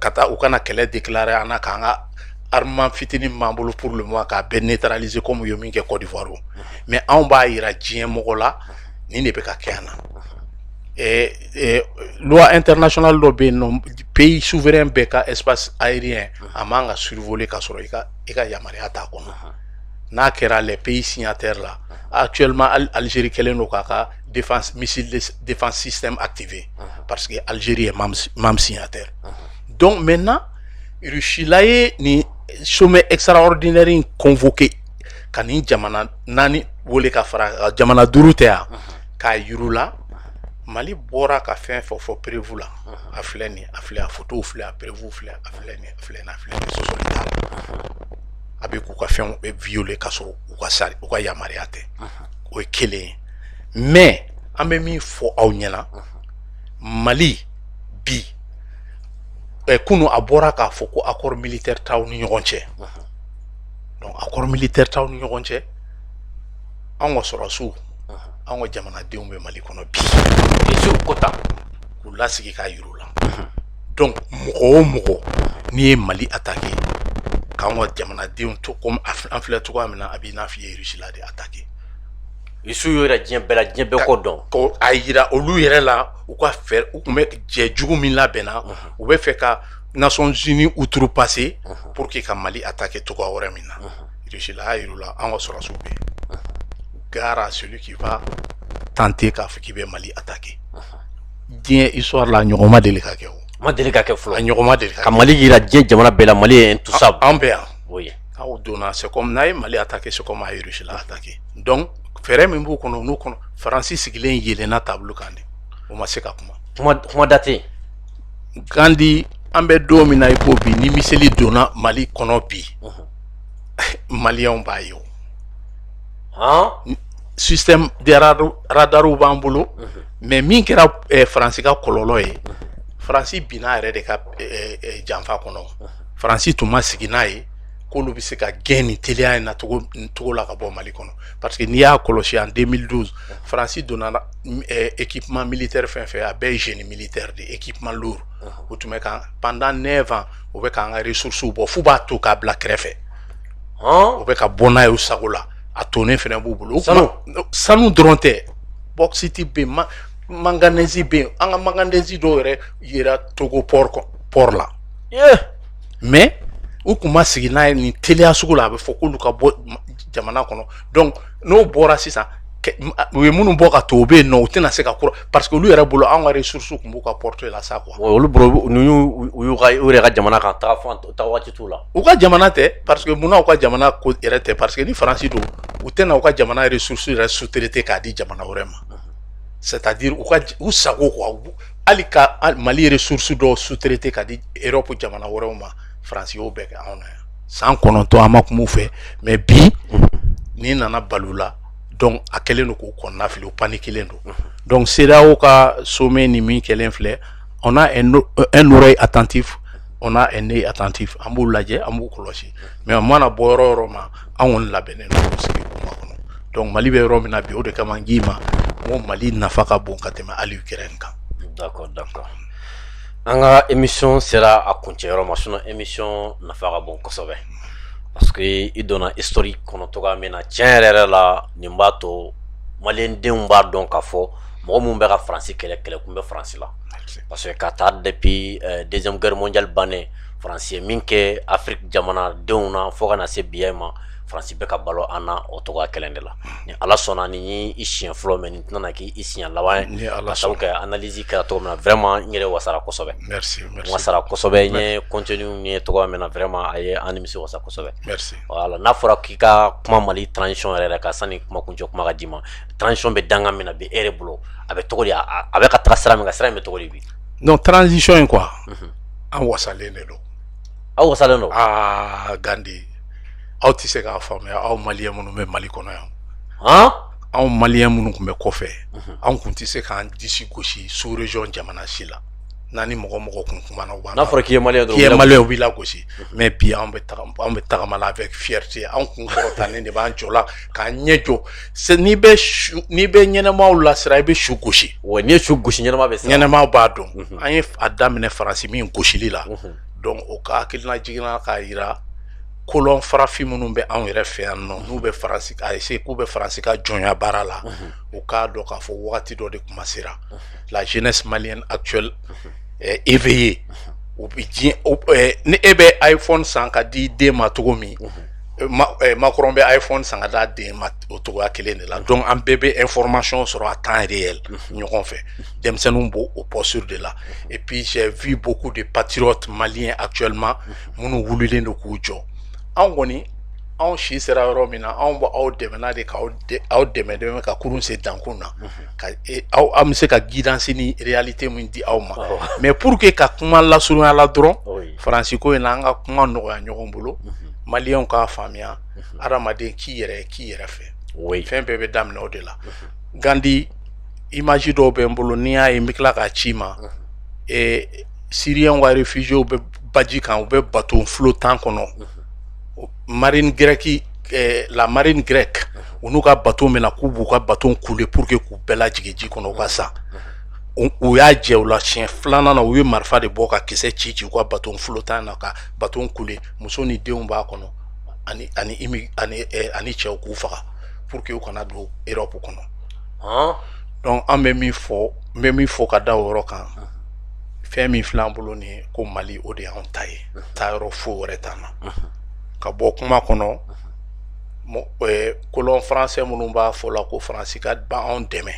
ka taa u kana kɛlɛ déclarer an na k'an ka armement fitinin min b'an bolo pour le moment k'a bɛɛ neutraliser comme u ye min kɛ Côte d'Ivoire mais anw b'a yira diɲɛ mɔgɔ la nin de bɛ ka kɛ yan na loi internationale dɔ bɛ yen nɔ pays souverain bɛɛ ka espace aérien a man ka survoler ka sɔrɔ i ka yamaruya t'a kɔnɔ n'a kɛra les pays signataires la actuellement Algérie kɛlen don k'a ka missile défense système activé parce que Algérie est membre signataire donc maintenant Russie la ye ni sommet extraordinaire in convoqué ka nin jamana 4 wele ka fara jamana 5 tɛ yan k'a yiru la Mali bɔra ka fɛn fɔ prévu la a filɛ nin a filɛ a photo filɛ a prévu filɛ a filɛ nin a filɛ nin a filɛ nin sɔsɔli t'a la a bɛ k'u ka fɛnw violer ka sɔrɔ u ka yamaruya tɛ o ye kelen ye mais an bɛ min fɔ aw ɲɛna Mali bi kunu a bɔra k'a fɔ ko accord militaire t'aw ni ɲɔgɔn cɛ donc accord militaire t'aw ni ɲɔgɔn cɛ anw ka sɔrɔsiw anw ka jamanadenw bɛ Mali kɔnɔ bi Yesu kota k'u lasigi k'a yir'u la donc mɔgɔ o mɔgɔ n'i ye Mali attaquer k'anw ka jamanadenw to comme an filɛ cogoya min na a b'i n'a fɔ i ye Russie la de attaquer Yesu y'o yɛrɛ diɲɛ bɛɛ la diɲɛ bɛɛ kɔ dɔn ko a yira olu yɛrɛ la u ka fɛ u tun bɛ jɛ jugu min labɛnna u bɛ fɛ ka Nations Unies outrepasser pour que ka Mali attaquer cogoya wɛrɛ min na Russie la a yir'u la an ka sɔrɔsiw bɛ yen gare à celui qui va tenter k'a fɔ k'i bɛ Mali attaquer diɲɛ histoire la ɲɔgɔn ma deli ka kɛ o ma deli ka kɛ fɔlɔ a ɲɔgɔn ma deli ka Mali yira diɲɛ jamana bɛɛ la Mali est intouchable an bɛ yan oui aw donna c'est comme n'a ye Mali attaquer c'est comme a ye Russie la attaquer donc fɛɛrɛ min b'u kɔnɔ n'u kɔnɔ Faransi sigilen yelenna taabolo kan de o ma se ka kuma date Gandhi an bɛ don min na i ko bi ni miseli donna Mali kɔnɔ bi maliyɛnw b'a ye système de radaru b'an bolo mais min kɛra Faransi ka kɔlɔlɔ ye Faransi binna yɛrɛ de ka janfa kɔnɔ Faransi tun ma sigi n'a ye k'olu bɛ se ka gɛn ni teliya in na togo la ka bɔ Mali kɔnɔ parce que n'i y'a kɔlɔsi en 2012 Faransi donna équipement militaire fɛn fɛn a bɛɛ ye génie militaire de équipement lourd o tun bɛ kan pendant 9 ans o bɛ k'an ka ressources bɔ f'u b'a to k'a bila kɛrɛfɛ o bɛ ka bɔ n'a ye u sago la a tonnen fɛnɛ b'u bolo sanu dɔrɔn tɛ bauxite bɛ yen manganèse bɛ yen an ka manganèse dɔw yɛrɛ yera Togo port la mais u kun ma sigi n'a ye nin teliya sugu la a bɛ fɔ k'olu ka bɔ jamana kɔnɔ donc n'o bɔra sisan u ye minnu bɔ ka to u bɛ yen nɔ u tɛna se ka kura parce que olu yɛrɛ bolo an ka ressources kun b'u ka porte la sa quoi olu bolo u yɛrɛ ka jamana kan taga waati t'u la u ka jamana tɛ parce que munna u ka jamana ko yɛrɛ tɛ parce que ni Faransi don u tɛna u ka jamana ressources yɛrɛ sous-traiter k'a di jamana wɛrɛ ma c'est-à-dire u sago quoi hali ka Mali ressources dɔw sous-traiter k'a di Europe jamana wɛrɛw ma Faransi y'o bɛɛ kɛ anw na yan san 9 an ma kum'u fɛ mais bi n'i nana balu la donc a kɛlen don k'u kɔnɔna fili u paniquelen don donc CEDEAO ka sommet ni min kɛlen filɛ on a un oreille attentif on a un œil attentif an b'u lajɛ an b'u kɔlɔsi mais a mana bɔ yɔrɔ yɔrɔ ma an kɔni labɛnnen don k'u sigi kuma kɔnɔ donc Mali bɛ yɔrɔ min na bi o de kama n k'i ma ko Mali nafa ka bon ka tɛmɛ hali Ukraine kan. D'accord. An ka émission sera a kuncɛ yɔrɔ ma sinon émission nafa ka bon kosɛbɛ parce que i donna historique kɔnɔ togoya min na tiɲɛ yɛrɛ la nin b'a to maliyɛndenw b'a dɔn k'a fɔ mɔgɔ minnu bɛ ka Faransi kɛlɛ kun bɛ Faransi la parce que ka taa depuis deuxième guerre mondiale bannen Faransi ye min kɛ Afrique jamanadenw na fo ka na se bi ma Faransi bɛ ka balo an na o togoya kelen de la ni Ala sɔnna ni i siɲɛ fɔlɔ mais nin tɛna k'i siɲɛ laban ye ka sabu kɛ analyse kɛra togo min na vraiment n yɛrɛ wasara kosɛbɛ n wasara kosɛbɛ n ye contenu ni togoya min na vraiment a ye an nimisi wasa kosɛbɛ voilà n'a fɔra k'i ka kuma Mali transition yɛrɛ ka sani kuma kuncɛ kuma ka d'i ma transition bɛ danga min na bi e yɛrɛ bolo a bɛ togo di a bɛ ka taga sira min kan sira in bɛ togo di bi non transition in quoi an wasalen de don aw wasalen don Gandhi aw tɛ se k'a faamuya aw maliyɛn minnu bɛ Mali kɔnɔ yan anw maliyɛn minnu tun bɛ kɔfɛ anw kun tɛ se k'an disi gosi sous région jamana si la n'a ni mɔgɔ kun kumana u b'an n'a fɔra k'i ye maliyɛn dɔrɔn k'i ye maliyɛn u b'i lagosi mais bi anw bɛ tagama la avec fierté anw kun kɔrɔtannen de b'an jɔ la k'an ɲɛ jɔ n'i bɛ ɲɛnɛmaw lasira i bɛ su gosi wa n'i ye su gosi ɲɛnɛma bɛ siran ɲɛnɛmaw b'a dɔn an ye a daminɛ Faransi min gosili la donc o ka hakilina jiginna k'a yira kolon farafin minnu bɛ anw yɛrɛ fɛ yan nɔ n'u bɛ Faransi a essayer k'u bɛ Faransi ka jɔnya baara la u k'a dɔn k'a fɔ wagati dɔ de kuma sera la jeunesse malienne actuelle est éveillée u bɛ diɲɛ ni e bɛ iPhone san ka di den ma cogo min Macron bɛ iPhone san ka d'a den ma o cogoya kelen de la donc an bɛɛ bɛ information sɔrɔ à temps réel ɲɔgɔn fɛ denmisɛnninw b'o o posture de la et puis j'ai vu beaucoup de patriotes maliens actuellement minnu wulilen don k'u jɔ anw kɔni anw si sera yɔrɔ min na anw bɛ aw dɛmɛ n'a de k'aw dɛmɛ ka kurun se dankun na ka an bɛ se ka guidance ni réalité min di aw ma mais pour que ka kuma lasurunya la dɔrɔn Faransi ko in na an ka kuma nɔgɔya ɲɔgɔn bolo maliyɛnw k'a faamuya adamaden k'i yɛrɛ fɛ fɛn bɛɛ bɛ daminɛ o de la Gandhi image dɔw bɛ n bolo n'i y'a ye n bɛ tila k'a ci ma Syriens ka réfugiés bɛ baji kan u bɛ bateau flottant kɔnɔ la marine grecque u n'u ka bateau min na k'u b'u ka bateau couler pour que k'u bɛɛ lajigin ji kɔnɔ u ka sa u y'a jɛ u la siɲɛ filanan na u ye marifa de bɔ ka kisɛ ci u ka bateau flottant na ka bateau couler muso ni denw b'a kɔnɔ ani cɛw k'u faga pour que u kana don Europe kɔnɔ donc an bɛ min fɔ ka da o yɔrɔ kan fɛn min filɛ an bolo nin ko Mali o de y'anw ta ye taa yɔrɔ foyi wɛrɛ t'an na ka bɔ kuma kɔnɔ kolon français minnu b'a fɔ la ko Faransi ka b'anw dɛmɛ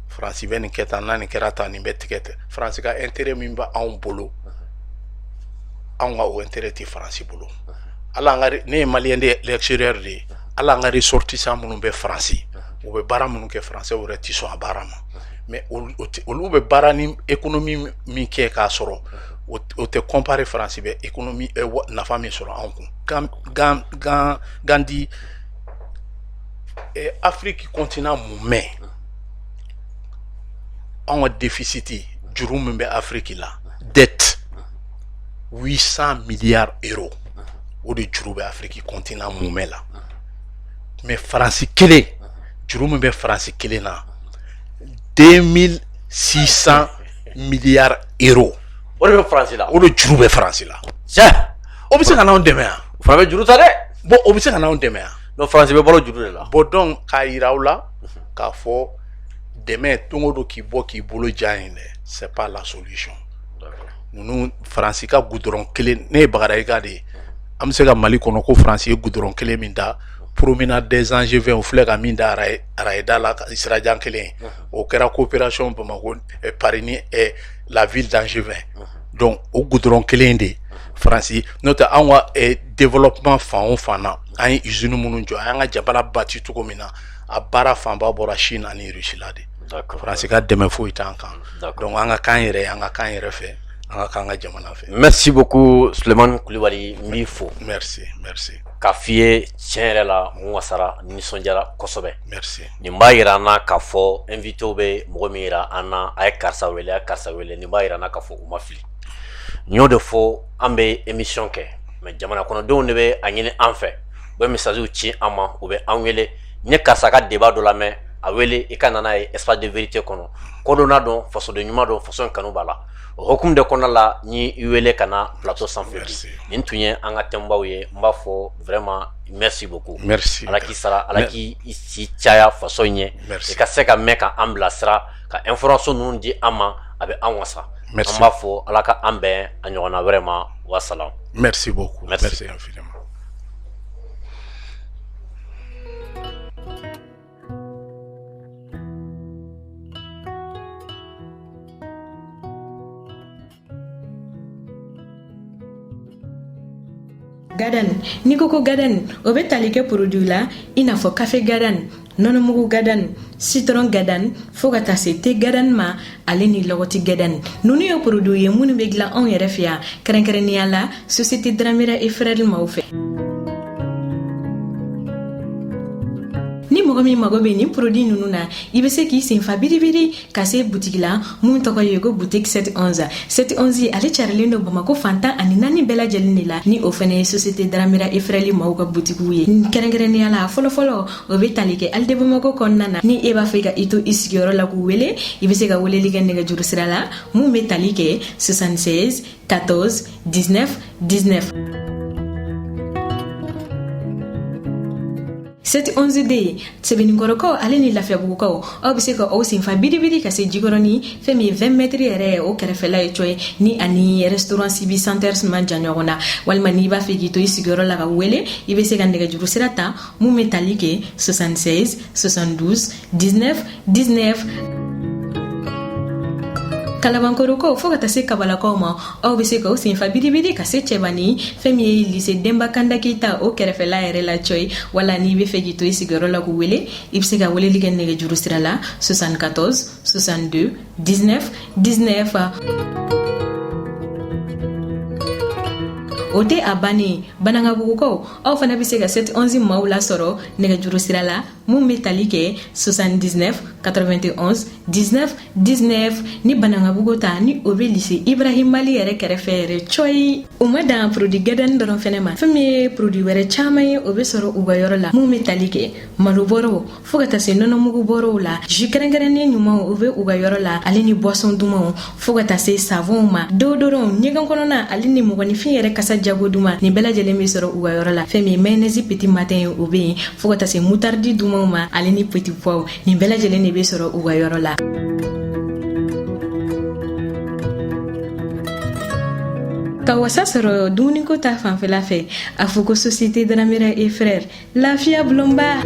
Faransi bɛ nin kɛ tan n'a nin kɛra tan nin bɛ tigɛ tɛ Faransi ka intérêt min bɛ anw bolo anw ka o intérêt tɛ Faransi bolo ne ye maliyɛn de l'extérieur de ye hali an ka ressortissants minnu bɛ Faransi u bɛ baara minnu kɛ Français wɛrɛ tɛ sɔn a baara ma mais olu bɛ baara ni économie min kɛ k'a sɔrɔ o tɛ comparer France bɛ économie nafa min sɔrɔ anw kun Gandhi Afrique continent mun mɛn anw ka déficit juru min bɛ Afrique la dette 800 milliards euros o de juru bɛ Afrique continent mun mɛn la mais France kelen juru min bɛ France kelen na 2600 milliards euros o de bɛ France la o de juru bɛ France la o bɛ se ka n'anw dɛmɛ yan o fana bɛ juru ta dɛ bon o bɛ se ka n'anw dɛmɛ yan non France bɛ balo juru de la bon donc k'a yira aw la k'a fɔ dɛmɛ don o don k'i bɔ k'i bolo ja yen dɛ c'est pas la solution ninnu France ka goudron kelen ne ye Bagadayi de ye an bɛ se ka Mali kɔnɔ ko France ye goudron kelen min da promenade des Angevins o filɛ ka min da Arayeda la sirajan kelen o kɛra coopération Bamako Paris ni la ville d'Angevin donc o goudron kelen de France n'o tɛ anw ka développement fan o fan na an ye usine minnu jɔ an y'an ka jamana bâti cogo min na a baara fanba bɔra Chine ani Russie la de France ka dɛmɛ foyi t'an kan donc an ka kan yɛrɛ ye an ka kan yɛrɛ fɛ an ka kan ka jamana fɛ. Merci beaucoup Sulemani Kulibali n b'i fo. Merci. K'a f'i ye tiɲɛ yɛrɛ la n wasara nisɔndiyara kosɛbɛ. Merci. Nin b'a yira an na k'a fɔ invité bɛ mɔgɔ min yira an na a ye karisa wele nin b'a yira an na k'a fɔ u ma fili. N y'o de fɔ an bɛ émission kɛ mais jamana kɔnɔdenw de bɛ a ɲini an fɛ u bɛ messages ci an ma u bɛ an wele n ye karisa ka débat dɔ lamɛn a wele i ka na n'a ye espace de vérité kɔnɔ kodɔnna dɔn fasoden ɲuman dɔn faso in kanu b'a la o hukumu de kɔnɔna la n y'i wele ka na plateau sanfɛ nin tun ye an ka thèmebaw ye n b'a fɔ vraiment merci beaucoup. Merci. Ala k'i sara ala k'i si caya faso in ye i ka se ka mɛn ka an bilasira ka information ninnu di an ma a bɛ an wasa. An b'a fɔ ala ka an bɛn a ɲɔgɔnna wɛrɛ ma wasalaam. Merci beaucoup. Merci infiniment. Gadan ni ko gadan o bɛ tali kɛ produit la i n'a fɔ café gadan nɔnɔmugu gadan citron gadan fo ka taa se thé gadan ma ale ni lɔgɔti gadan ninnu ye produit ye minnu bɛ dilan anw yɛrɛ fɛ yan kɛrɛnkɛrɛnnenya la société Dramera et Frères maaw fɛ. Ni mɔgɔ min mago bɛ nin produit ninnu na i bɛ se k'i senfa biribiri ka se boutique la mun tɔgɔ ye ko boutique 711 ale carilen don Bamako fantan ani 4 bɛɛ lajɛlen de la ni o fana ye société Dramera et Frères maaw ka boutiquew ye kɛrɛnkɛrɛnnenya la fɔlɔfɔlɔ o bɛ tali kɛ Alde Bamako kɔnɔna na ni e b'a fɛ ka i to i sigiyɔrɔ la k'u wele i bɛ se ka weleli kɛ nɛgɛjuru sira la mun bɛ tali kɛ 76 14 19 19 711D sɛbɛnnikɔrɔkaw ale ni lafiyabugukaw aw bɛ se ka aw senfa biribiri ka se jikɔrɔ ni fɛn min ye 20 mètres yɛrɛ o kɛrɛfɛla ye coye ni ani restaurant Sibi Centre man jan ɲɔgɔn na walima n'i b'a fɛ k'i to i sigiyɔrɔ la ka wele i bɛ se ka nɛgɛjuru sira ta mun bɛ tali kɛ 76 72 19 19 Kalabankorokaw fo ka taa se Kabalakaw ma aw bɛ se ka aw senfa biribiri ka se Cɛbani fɛn min ye lycée Demba Kanda Keita o kɛrɛfɛla yɛrɛ la coye wala n'i bɛ fɛ k'i to i sigiyɔrɔ la k'u wele i bɛ se ka weleli kɛ nɛgɛjuru sira la 74 62 19 19 o tɛ a bannen Banangabugukaw aw fana bɛ se ka 711 maaw lasɔrɔ nɛgɛjuru sira la mun bɛ tali kɛ 79 91 19 19 ni Banangabugu ta ni o bɛ lycée Ibrahim Mali yɛrɛ kɛrɛfɛ yɛrɛ coyi o ma dan produit gadan dɔrɔn fɛnɛ ma fɛn min ye produit wɛrɛ caman ye o bɛ sɔrɔ u ka yɔrɔ la mun bɛ tali kɛ malo bɔrɔw fo ka taa se nɔnɔmugu bɔrɔw la jus kɛrɛnkɛrɛnnen ɲumanw o bɛ u ka yɔrɔ la ale ni boisson dumanw fo ka taa se savon ma deodorant ɲɛgɛn kɔnɔna ale ni mɔgɔninfin yɛrɛ kasa jago duman nin bɛɛ lajɛlen bɛ sɔrɔ u ka yɔrɔ la fɛn min mayonnaise petit matin o bɛ yen fo ka taa se moutarde dumanw ma ale ni petit pois nin bɛɛ lajɛlen de bɛ sɔrɔ u ka yɔrɔ la. Ka wasa sɔrɔ dumuniko ta fanfɛla fɛ a fɔ ko société Dramera et Frères lafiya bulonba.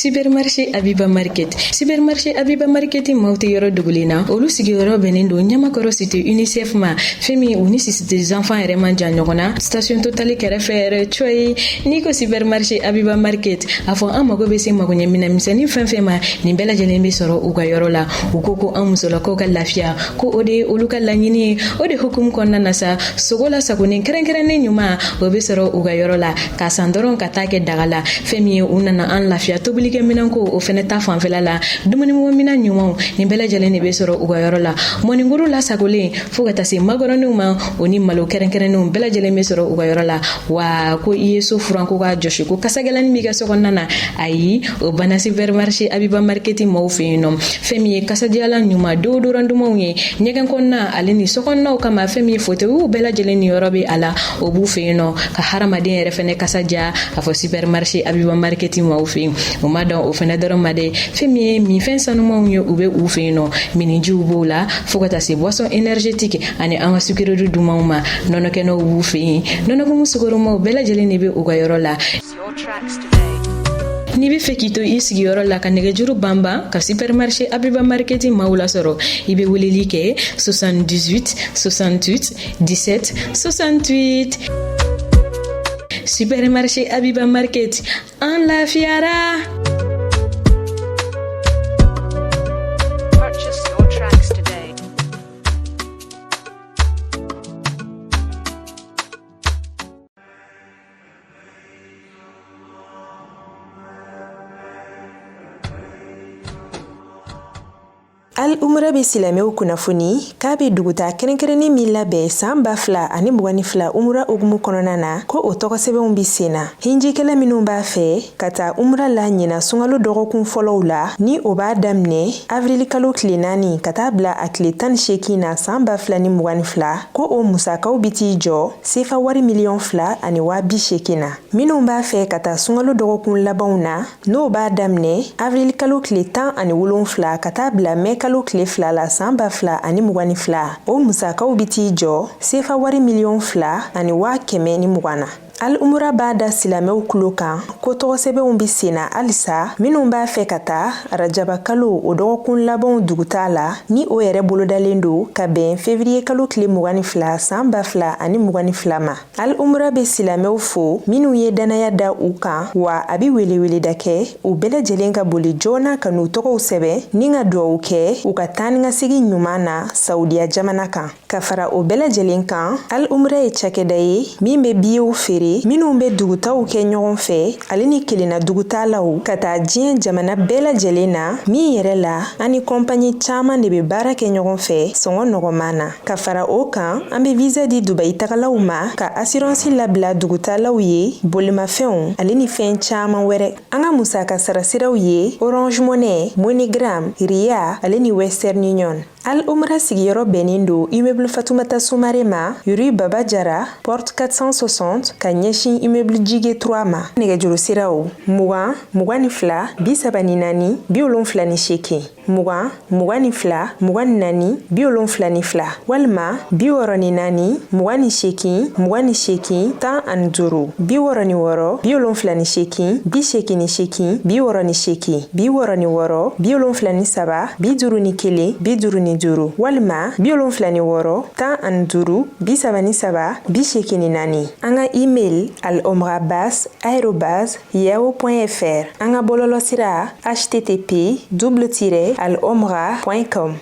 Supermarché Abiba Market. Supermarché Abiba Market mawte yoro dugulina. Olu sigi yoro benendo nyamakoro cité UNICEF ma femi unicité des enfants et remandia nyogona. Station Total kerefere choy niko supermarché Abiba Market. Afo amago bese magonya mina misani fenfema ni bela jelembe soro uga yoro la. Ukoko amusola ko ka lafia ko ode oluka lanyini ode hukum konna nasa sogola sakuni kerenkerene nyuma obe soro uga yoro la ka sandoron ka take dagala femi unana an lafia tobulike minanko o feneta fanfela la dumuni mo mina nyuma ni bela jelene be soro uga yoro la moninguru la sagole fogata se magoronu ma oni malo kerenkerene bela jelene be soro uga yoro la wa ko yeso franco ga joshi ko kasagelani mi ga sokonna ayi o bana supermarché Abiba Market mo fino femi kasadiala nyuma do randumo ngi nyegen konna alini sokonna kama femi fote u bela jeleni yorobe ala obu fino ka harama de refene kasadia afo supermarché Abiba Market mo fi o madan o fene doro made femi mi fensa no mo ngi ube u fino mini jubola fogata se boisson énergétique ani anga sukiro du mauma nono keno u fi nono ko musukoro mo bela jeleni be uga yorola ni be fekito isigi yoro la ka negejuru bamba ka supermarché Abiba Market maula soro ibe wulili ke 78 68 17 68 supermarché Abiba Market en la fiara. Purchase your tracks today. Al umra be silameu kunafuni kabe duguta kerenkereni mila be samba fla ani mugani fla umra ogmu kononana ko otoko sebe umbi sena hinji kala minumba fe kata umra la nyina sungalo dogo kun follow la ni oba damne avril kalo klinani kata bla akletan shekina samba fla ni mugani fla ko o musaka ubiti jo sefa wari million fla ani wabi shekina minumba fe kata sungalo dogo kun labauna no ba damne avril kalo kletan ani wulon fla kata bla me kalo kle fla la samba fla ani mugani fla o musaka ubiti jo sefa wari million fla ani wa keme ni mugana al umra bada silameu kulokan ko to sebe umbi sena alisa minumba fekata rajaba kalo odo kun labon dugutala ni o yere bolodalendo ka ben février kalo kle mugani fla samba fla ani mugani flama al umra be silameu fo minu ye danaya da uka wa abi wele dake o bele jelenga boli jona kanu toko sebe ninga do uke ukatani nga sigi nyumana saudia jamana kan kafara o bele jelenkan al umra e chakedaye mimbe biyo feri minu be dugutaw ke ɲɔgɔn fɛ ale ni kelena dugutalaw ka taa diɲɛ jamana bɛɛ lajɛlen na min yɛrɛ la ani kɔmpanyi caman de be baara kɛ ɲɔgɔn fɛ sɔngɔ nɔgɔman na ka fara o kan an be visa di Dubai tagalaw ma ka assurance labila dugutalaw ye bolimafɛnw ale ni fɛn caman wɛrɛ an ka musaka sarasiraw ye Orange Money, MoneyGram, Ria ale ni Western Union. Al umra sigiyɔrɔ bɛnnen do immeuble Fatoumata Soumaré ma rue Baba Jara porte 460 ka ɲɛsin immeuble Jige 3 ma nɛgɛjuru siraw 20 24 34 78 20 24 24 74 walima 64 28 28 15 64 78 88 68 68 76 51 juru walima 76 15 77 84 anga email alomrabas@yahoo.fr anga bololo sira http://alomra.com